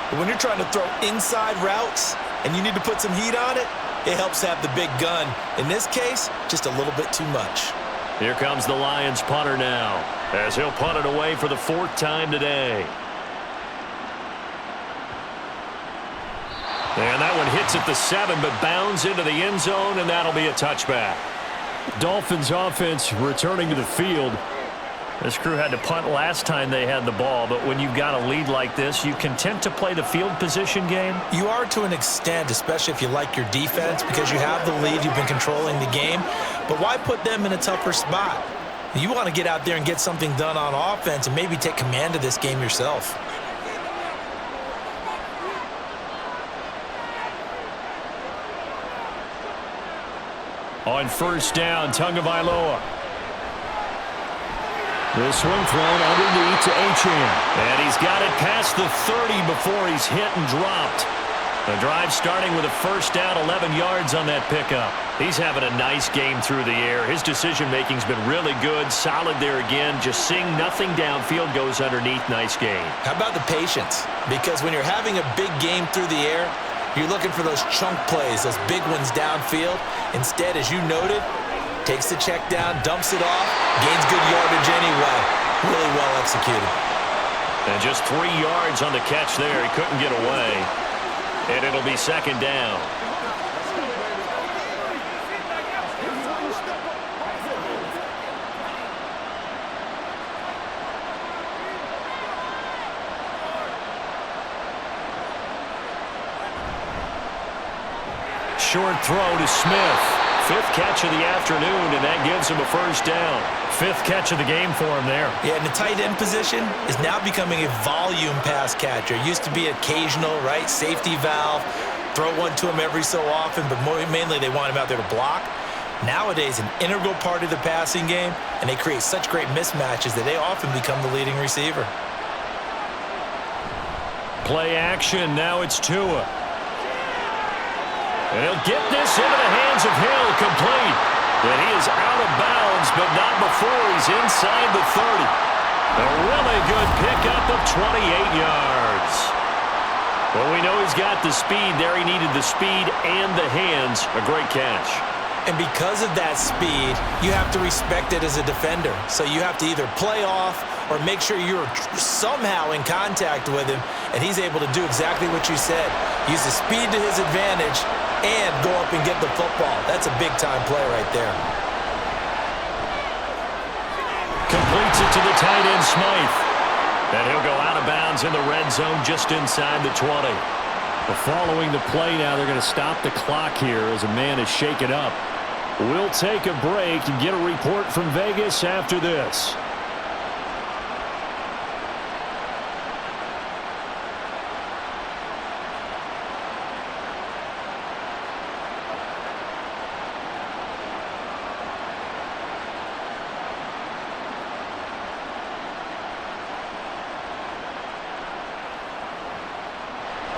But when you're trying to throw inside routes and you need to put some heat on it, it helps have the big gun. In this case, just a little bit too much. Here comes the Lions punter now, as he'll punt it away for the 4th time today. And that one hits at the 7, but bounds into the end zone, and that'll be a touchback. Dolphins offense returning to the field. This crew had to punt last time they had the ball, but when you've got a lead like this, you content to play the field position game? You are to an extent, especially if you like your defense, because you have the lead, you've been controlling the game. But why put them in a tougher spot? You want to get out there and get something done on offense and maybe take command of this game yourself. On first down, Tagovailoa. This one thrown underneath to Achane. And he's got it past the 30 before he's hit and dropped. The drive starting with a first down, 11 yards on that pickup. He's having a nice game through the air. His decision-making's been really good. Solid there again. Just seeing nothing downfield goes underneath. Nice game. How about the patience? Because when you're having a big game through the air, you're looking for those chunk plays, those big ones downfield. Instead, as you noted, takes the check down, dumps it off, gains good yardage anyway. Really well executed. And just 3 yards on the catch there. He couldn't get away. And it'll be second down. Short throw to Smith. 5th catch of the afternoon, and that gives him a first down. 5th catch of the game for him there. Yeah, and the tight end position is now becoming a volume pass catcher. It used to be occasional, right? Safety valve, throw one to him every so often, but mainly they want him out there to block. Nowadays, an integral part of the passing game, and they create such great mismatches that they often become the leading receiver. Play action, now it's Tua. And he'll get this into the hands of Hill, complete. And he is out of bounds, but not before he's inside the 30. A really good pickup of 28 yards. Well, we know he's got the speed there. He needed the speed and the hands. A great catch. And because of that speed, you have to respect it as a defender. So you have to either play off or make sure you're somehow in contact with him, and he's able to do exactly what you said. Use the speed to his advantage and go up and get the football. That's a big-time play right there. Completes it to the tight end, Smythe. And he'll go out of bounds in the red zone just inside the 20. Well, following the play now, they're going to stop the clock here as a man is shaken up. We'll take a break and get a report from Vegas after this.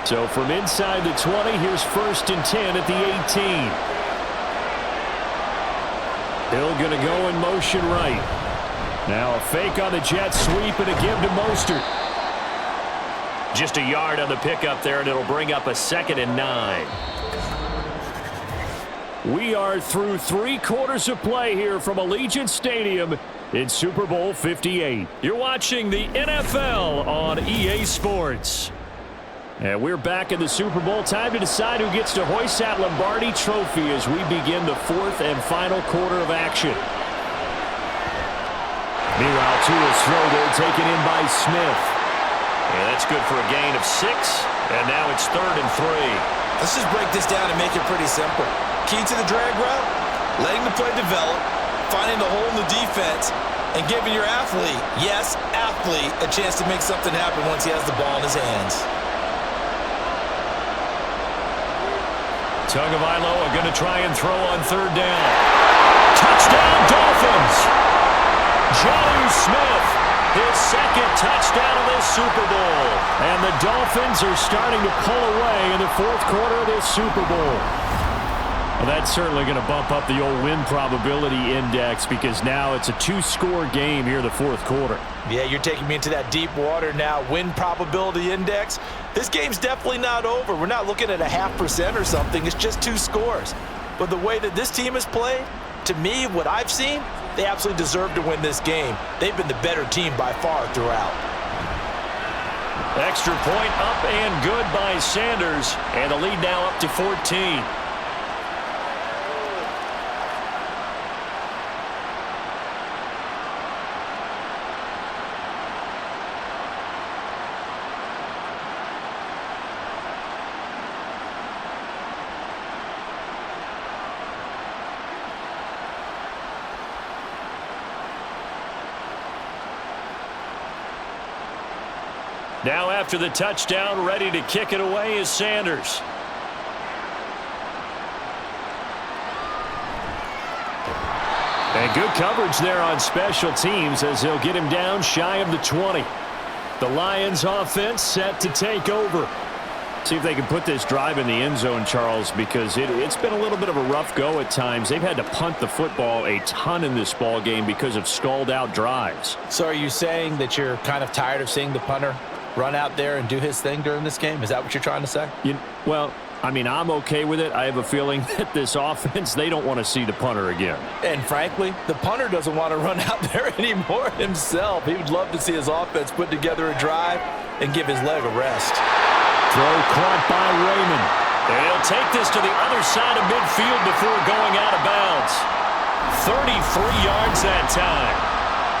So from inside the 20, here's 1st and 10 at the 18. Hill going to go in motion right. Now a fake on the jet sweep and a give to Mostert. Just a yard on the pickup there, and it'll bring up a 2nd and 9. We are through 3 quarters of play here from Allegiant Stadium in Super Bowl 58. You're watching the NFL on EA Sports. And we're back in the Super Bowl. Time to decide who gets to hoist that Lombardi trophy as we begin the 4th and final quarter of action. Meanwhile, Tua's throw there taken in by Smith. Yeah, that's good for a gain of 6. And now it's 3rd and 3. Let's just break this down and make it pretty simple. Key to the drag route, letting the play develop, finding the hole in the defense, and giving your athlete, yes, athlete, a chance to make something happen once he has the ball in his hands. Tagovailoa going to try and throw on 3rd down. Touchdown, Dolphins! Jahmyr Smith, his 2nd touchdown of this Super Bowl. And the Dolphins are starting to pull away in the 4th quarter of this Super Bowl. Well, that's certainly going to bump up the old win probability index because now it's a 2-score game here in the 4th quarter. Yeah, you're taking me into that deep water now. Win probability index. This game's definitely not over. We're not looking at a 0.5% or something. It's just 2 scores. But the way that this team has played, to me, what I've seen, they absolutely deserve to win this game. They've been the better team by far throughout. Extra point up and good by Sanders. And the lead now up to 14. Now after the touchdown, ready to kick it away is Sanders. And good coverage there on special teams as he'll get him down shy of the 20. The Lions offense set to take over. See if they can put this drive in the end zone, Charles, because it's been a little bit of a rough go at times. They've had to punt the football a ton in this ball game because of stalled-out drives. So are you saying that you're kind of tired of seeing the punter run out there and do his thing during this game? Is that what you're trying to say? Well, I mean, I'm okay with it. I have a feeling that this offense, they don't want to see the punter again. And frankly, the punter doesn't want to run out there anymore himself. He would love to see his offense put together a drive and give his leg a rest. Throw caught by Raymond. And he'll take this to the other side of midfield before going out of bounds. 33 yards that time.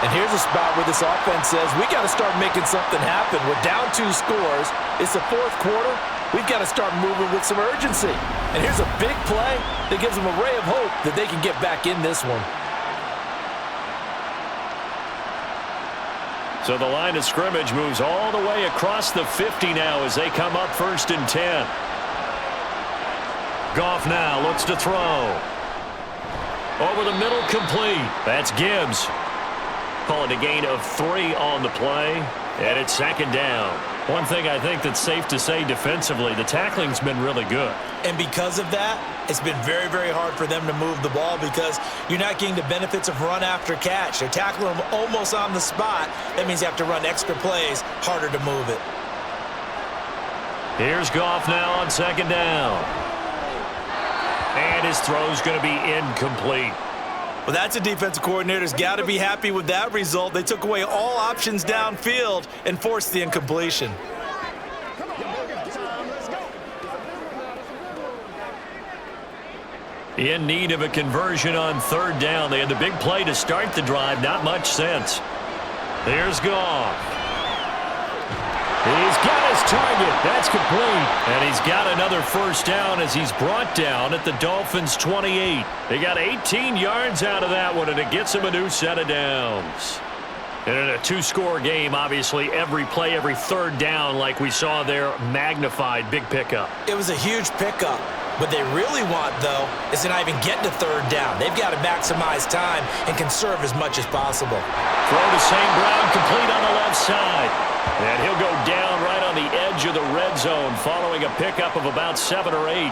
And here's a spot where this offense says, we got to start making something happen. We're down 2 scores. It's the 4th quarter. We've got to start moving with some urgency. And here's a big play that gives them a ray of hope that they can get back in this one. So the line of scrimmage moves all the way across the 50 now as they come up 1st and 10. Goff now looks to throw. Over the middle, complete. That's Gibbs. Call it a gain of 3 on the play, and it's 2nd down. One thing I think that's safe to say defensively, the tackling's been really good. And because of that, it's been very, very hard for them to move the ball because you're not getting the benefits of run after catch. They're tackling them almost on the spot. That means you have to run extra plays, harder to move it. Here's Goff now on 2nd down. And his throw's going to be incomplete. Well, that's a defensive coordinator's got to be happy with that result. They took away all options downfield and forced the incompletion. In need of a conversion on 3rd down. They had the big play to start the drive. Not much sense. There's Goff. He's got his target. That's complete. And he's got another 1st down as he's brought down at the Dolphins' 28. They got 18 yards out of that one, and it gets him a new set of downs. And in a 2-score game, obviously, every play, every 3rd down, like we saw there, magnified. Big pickup. It was a huge pickup. What they really want, though, is to not even get to 3rd down. They've got to maximize time and conserve as much as possible. Throw to St. Brown, complete on the left side. And he'll go down right on the edge of the red zone following a pickup of about 7 or 8.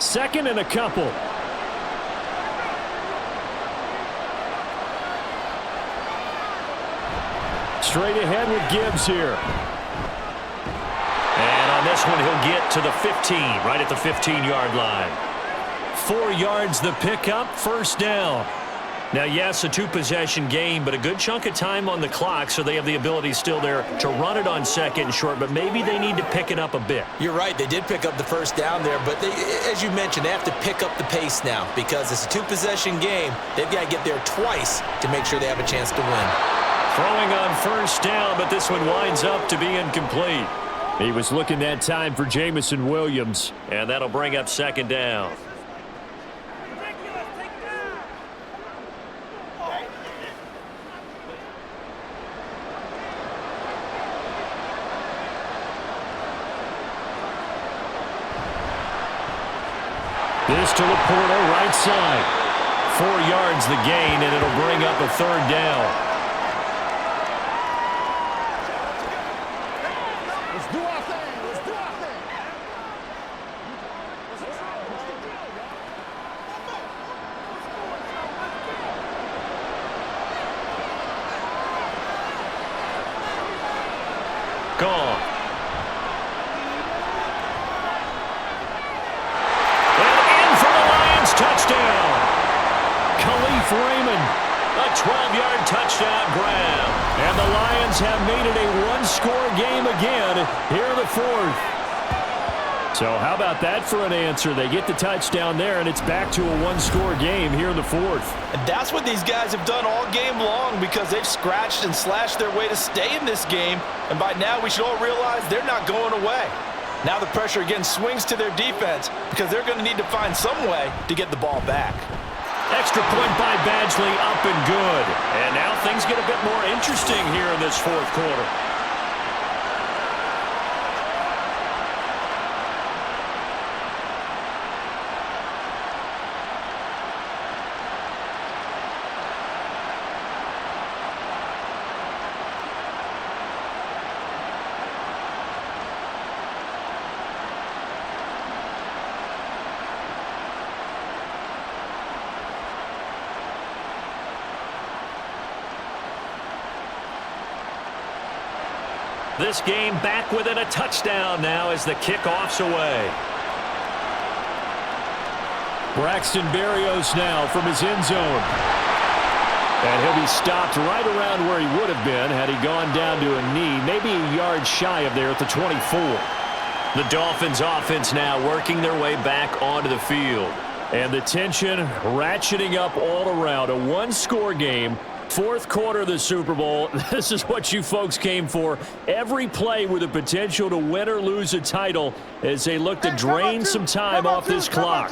Second and a couple. Straight ahead with Gibbs here. And on this one, he'll get to the 15, right at the 15-yard line. 4 yards the pickup, 1st down. Now, yes, a 2-possession game, but a good chunk of time on the clock, so they have the ability still there to run it on 2nd and short, but maybe they need to pick it up a bit. You're right. They did pick up the 1st down there, but they, as you mentioned, they have to pick up the pace now because it's a 2-possession game. They've got to get there twice to make sure they have a chance to win. Throwing on 1st down, but this one winds up to be incomplete. He was looking that time for Jameson Williams, and that'll bring up 2nd down. This to Laporta, right side. 4 yards the gain, and it'll bring up a 3rd down. Let's do our thing. Let's do our thing. Gone. Touchdown. Khalif Raymond, a 12-yard touchdown grab. And the Lions have made it a 1-score game again here in the 4th. So how about that for an answer? They get the touchdown there, and it's back to a 1-score game here in the 4th. And that's what these guys have done all game long because they've scratched and slashed their way to stay in this game. And by now we should all realize they're not going away. Now the pressure again swings to their defense because they're going to need to find some way to get the ball back. Extra point by Badgley, up and good. And now things get a bit more interesting here in this fourth quarter. This game back within a touchdown now as the kickoff's away. Braxton Berrios now from his end zone. And he'll be stopped right around where he would have been had he gone down to a knee, maybe a yard shy of there at the 24. The Dolphins offense now working their way back onto the field. And the tension ratcheting up all around. A one-score game. Fourth quarter of the Super Bowl. This is what you folks came for. Every play with the potential to win or lose a title as they look to drain some time off this clock.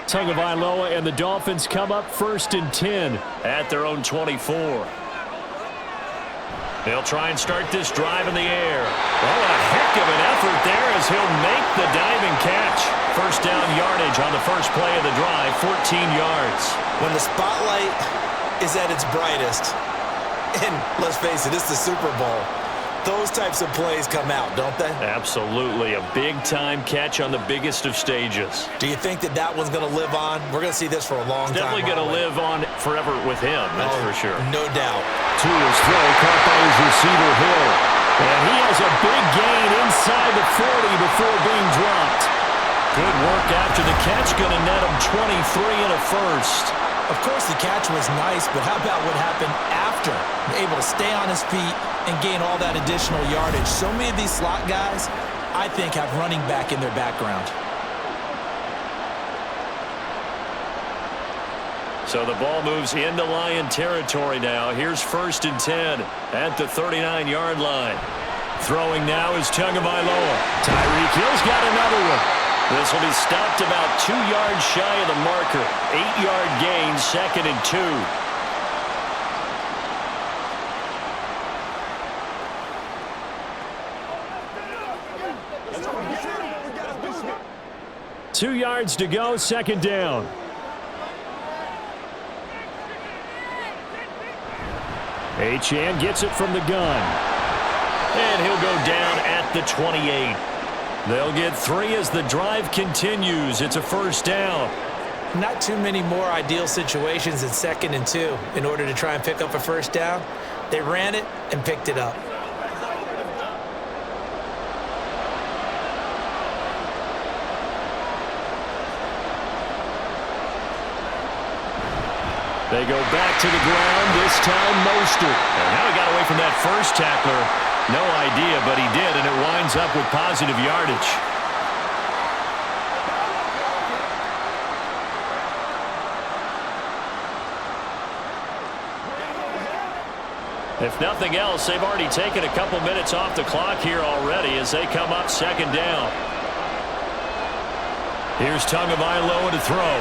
Tagovailoa and the Dolphins come up 1st and 10 at their own 24. They'll try and start this drive in the air. Oh, a heck of an effort there as he'll make the diving catch. First down yardage on the first play of the drive, 14 yards. When the spotlight is at its brightest, and let's face it, it's the Super Bowl, those types of plays come out, don't they? Absolutely. A big-time catch on the biggest of stages. Do you think that one's going to live on? We're going to see this for a long time. Definitely going to live on forever with him, that's for sure. No doubt. To his throw, caught by his receiver, Hill. And he has a big gain inside the 40 before being dropped. Good work after the catch, going to net him 23 and a first. Of course, the catch was nice, but how about what happened after? Able to stay on his feet and gain all that additional yardage. So many of these slot guys, I think, have running back in their background. So the ball moves into Lion territory now. Here's 1st and 10 at the 39-yard line. Throwing now is Tagovailoa. Tyreek Hill's got another one. This will be stopped about 2 yards shy of the marker. 8-yard gain, 2nd and 2. 2 yards to go, 2nd down. Achane gets it from the gun. And he'll go down at the 28. They'll get 3 as the drive continues. It's a first down. Not too many more ideal situations than 2nd and 2 in order to try and pick up a first down. They ran it and picked it up. They go back to the ground, this time Mostert. And now he got away from that first tackler. No idea, but he did, and it winds up with positive yardage. If nothing else, they've already taken a couple minutes off the clock here already as they come up 2nd down. Here's Tagovailoa to throw.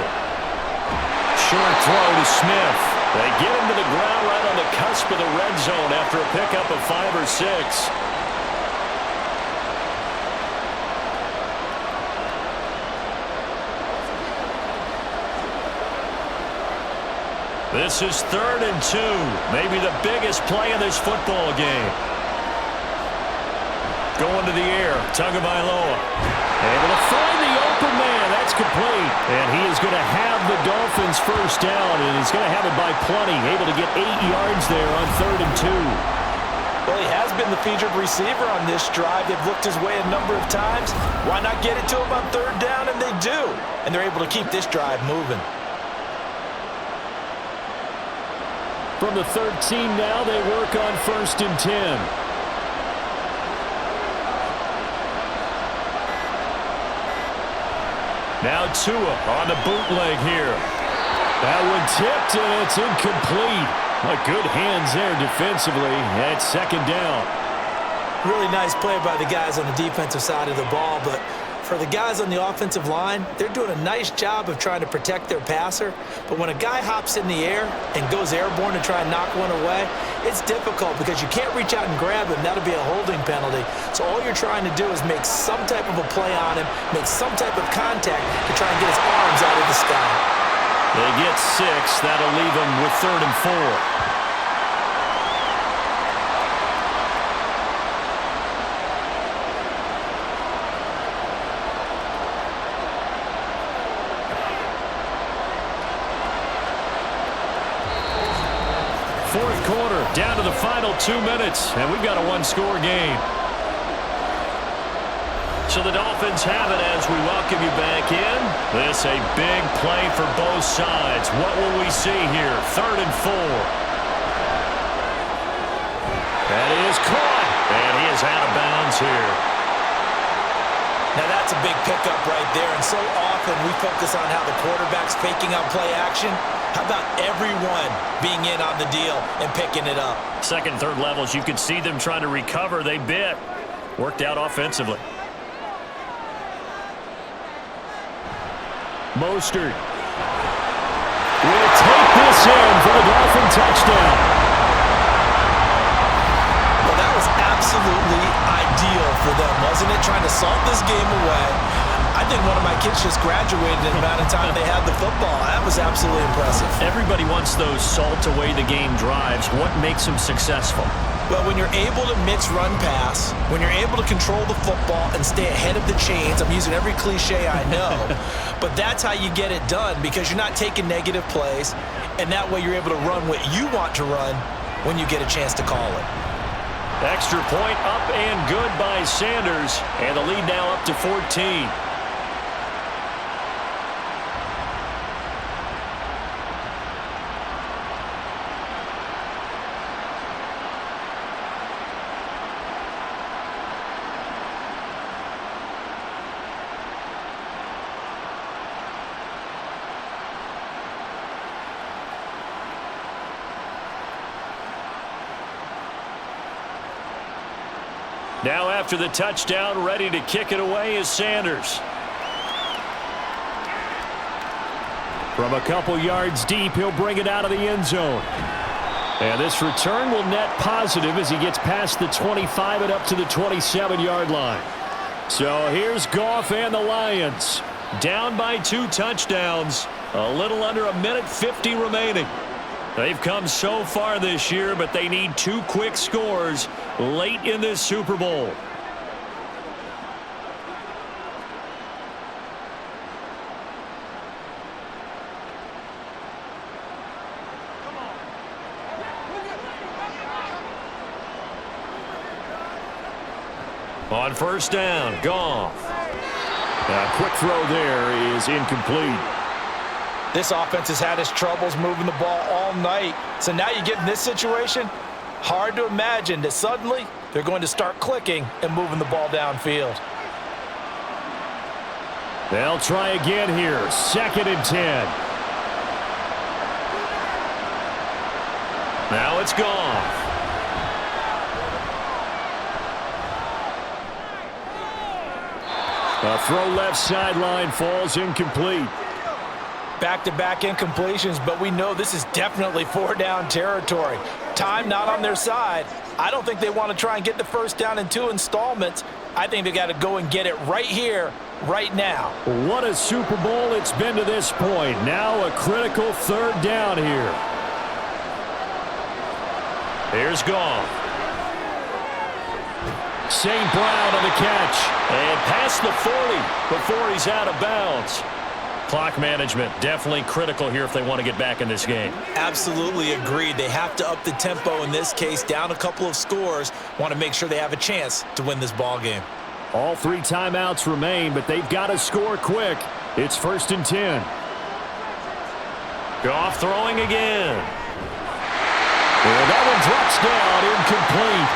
Short throw to Smith. They get him to the ground right on the cusp of the red zone after a pickup of 5 or 6. This is 3rd and 2. Maybe the biggest play of this football game. Going to the air, Tagovailoa. Able to find the open man. That's complete. And he is going to have the Dolphins first down, and he's going to have it by plenty. Able to get 8 yards there on 3rd and 2. Well, he has been the featured receiver on this drive. They've looked his way a number of times. Why not get it to him on 3rd down? And they do. And they're able to keep this drive moving. From the 13 now, they work on 1st and 10. Now Tua on the bootleg here. That one tipped, and it's incomplete. But good hands there defensively at 2nd down. Really nice play by the guys on the defensive side of the ball, but for the guys on the offensive line, they're doing a nice job of trying to protect their passer. But when a guy hops in the air and goes airborne to try and knock one away, it's difficult because you can't reach out and grab him. That'll be a holding penalty. So all you're trying to do is make some type of a play on him, make some type of contact to try and get his arms out of the sky. They get 6. That'll leave them with 3rd and 4. Fourth quarter, down to the final 2 minutes, and we've got a one-score game. So the Dolphins have it as we welcome you back in. This a big play for both sides. What will we see here? 3rd and 4. That is caught, and he is out of bounds here. Now that's a big pickup right there, and so often we focus on how the quarterback's faking out play action. How about everyone being in on the deal and picking it up? Second, third levels, you could see them trying to recover. They bit. Worked out offensively. Mostert will take this in for the Dolphin touchdown. Well, that was absolutely ideal for them, wasn't it? Trying to salt this game away. I think one of my kids just graduated in the amount of time they had the football. That was absolutely impressive. Everybody wants those salt-away-the-game drives. What makes them successful? Well, when you're able to mix run-pass, when you're able to control the football and stay ahead of the chains, I'm using every cliche I know, but that's how you get it done because you're not taking negative plays, and that way you're able to run what you want to run when you get a chance to call it. Extra point up and good by Sanders, and the lead now up to 14. Now after the touchdown, ready to kick it away is Sanders. From a couple yards deep, he'll bring it out of the end zone. And this return will net positive as he gets past the 25 and up to the 27-yard line. So here's Goff and the Lions. Down by 2 touchdowns. A little under a minute 50 remaining. They've come so far this year, but they need 2 quick scores late in this Super Bowl. On first down, Goff. A quick throw there is incomplete. This offense has had its troubles moving the ball all night. So now you get in this situation, hard to imagine that suddenly they're going to start clicking and moving the ball downfield. They'll try again here. 2nd and 10. Now it's Goff. A throw left sideline falls incomplete. Back-to-back incompletions, but we know this is definitely 4-down territory. Time not on their side. I don't think they want to try and get the first down in 2 installments. I think they got to go and get it right here, right now. What a Super Bowl it's been to this point. Now a critical 3rd down here. Here's Goff. St. Brown on the catch. And past the 40 before he's out of bounds. Clock management definitely critical here if they want to get back in this game. Absolutely agreed. They have to up the tempo in this case, down a couple of scores. Want to make sure they have a chance to win this ball game. All 3 timeouts remain, but they've got to score quick. It's 1st and 10. Goff throwing again. And that one drops down, incomplete.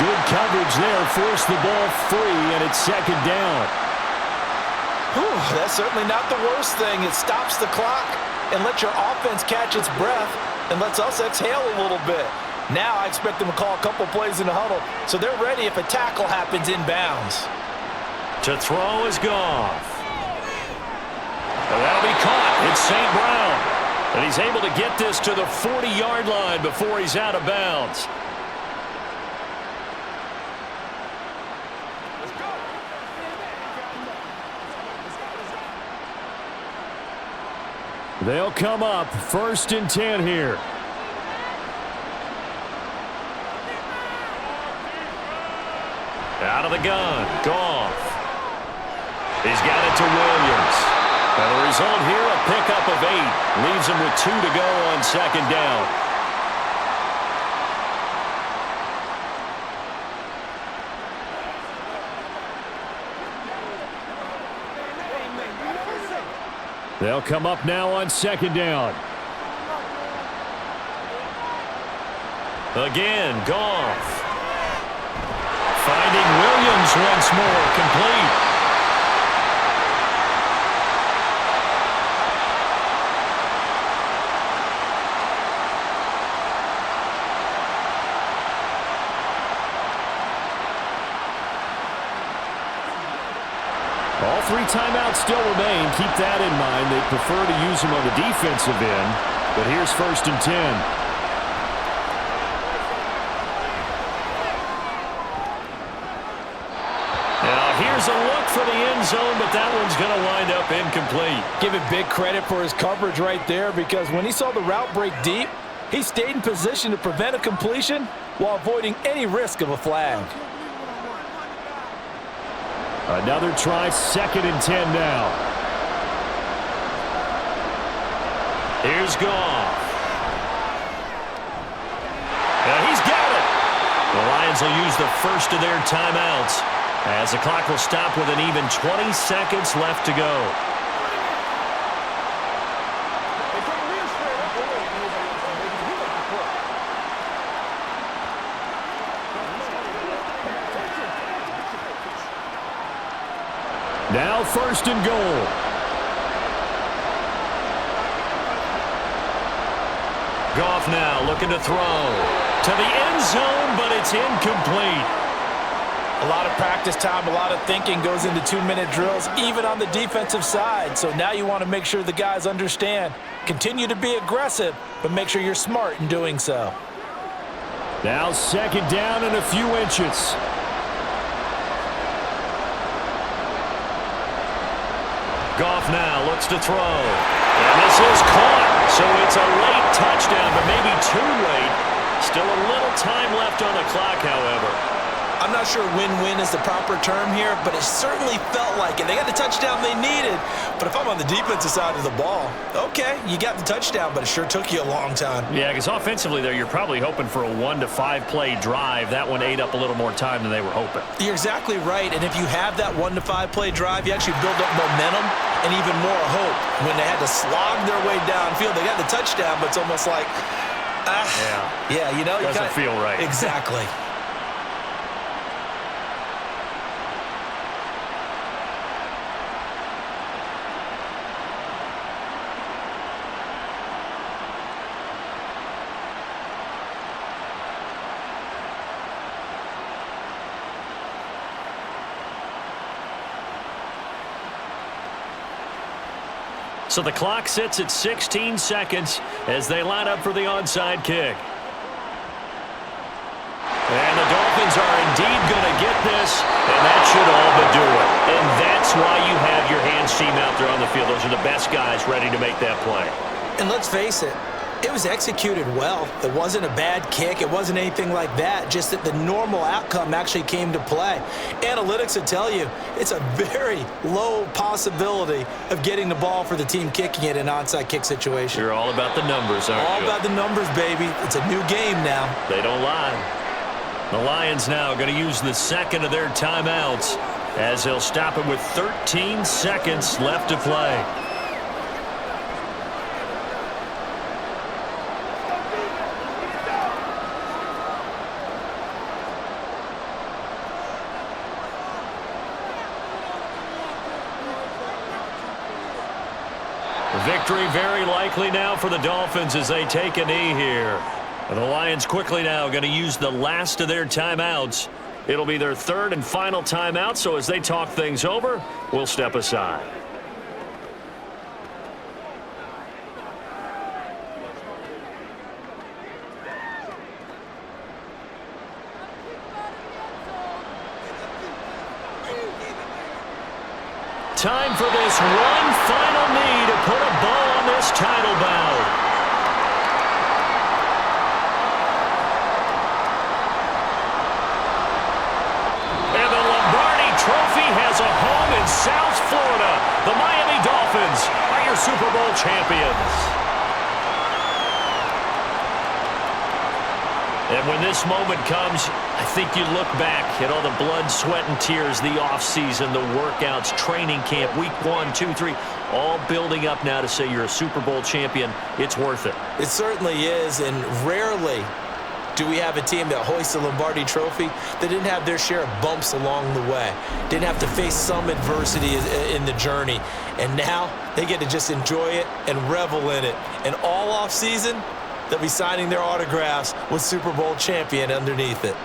Good coverage there, forced the ball free, and it's 2nd down. Whew, that's certainly not the worst thing. It stops the clock and lets your offense catch its breath and lets us exhale a little bit. Now I expect them to call a couple plays in the huddle, so they're ready if a tackle happens inbounds. To throw is Goff. And that'll be caught. It's St. Brown. And he's able to get this to the 40-yard line before he's out of bounds. They'll come up 1st and 10 here. Out of the gun, Goff. He's got it to Williams. And the result here, a pickup of 8. Leaves him with 2 to go on 2nd down. They'll come up now on 2nd down. Again, Goff. Finding Williams once more, complete. All 3 timeouts still remain. Keep that in mind. They prefer to use them on the defensive end, but here's 1st and 10. Here's a look for the end zone, but that one's going to wind up incomplete. Give it big credit for his coverage right there, because when he saw the route break deep, he stayed in position to prevent a completion while avoiding any risk of a flag. Another try, 2nd and 10 now. Here's Goff. And he's got it. The Lions will use the first of their timeouts, as the clock will stop with an even 20 seconds left to go. Now 1st and goal. Goff now looking to throw to the end zone, but it's incomplete. A lot of practice time, a lot of thinking goes into 2-minute drills, even on the defensive side. So now you want to make sure the guys understand. Continue to be aggressive, but make sure you're smart in doing so. Now 2nd down and a few inches. Goff now looks to throw. And this is caught. So it's a late touchdown, but maybe too late. Still a little time left on the clock, however. I'm not sure win-win is the proper term here, but it certainly felt like it. They got the touchdown they needed, but if I'm on the defensive side of the ball, okay, you got the touchdown, but it sure took you a long time. Yeah, because offensively there, you're probably hoping for a 1 to 5 play drive. That one ate up a little more time than they were hoping. You're exactly right, and if you have that 1 to 5 play drive, you actually build up momentum and even more hope. When they had to slog their way downfield, they got the touchdown, but it's almost like, yeah, you know, doesn't feel right. Exactly. So the clock sits at 16 seconds as they line up for the onside kick. And the Dolphins are indeed going to get this, and that should all but do it. And that's why you have your hands team out there on the field. Those are the best guys ready to make that play. And let's face it, it was executed well. It wasn't a bad kick. It wasn't anything like that. Just that the normal outcome actually came to play. Analytics will tell you it's a very low possibility of getting the ball for the team kicking it in an onside kick situation. You're all about the numbers, aren't you? All about the numbers, baby. It's a new game now. They don't lie. The Lions now going to use the second of their timeouts as they'll stop it with 13 seconds left to play. Victory very likely now for the Dolphins as they take a knee here. The Lions quickly now going to use the last of their timeouts. It'll be their third and final timeout, so as they talk things over, we'll step aside. Time for this one final knee to put a bow on this title bout. Trophy has a home in South Florida. The Miami Dolphins are your Super Bowl champions. And when this moment comes, I think you look back at all the blood, sweat, and tears, the offseason, the workouts, training camp, week 1, 2, 3, all building up now to say you're a Super Bowl champion. It's worth it. It certainly is, and rarely do we have a team that hoists the Lombardi Trophy that didn't have their share of bumps along the way, didn't have to face some adversity in the journey, and now they get to just enjoy it and revel in it. And all offseason, they'll be signing their autographs with Super Bowl champion underneath it.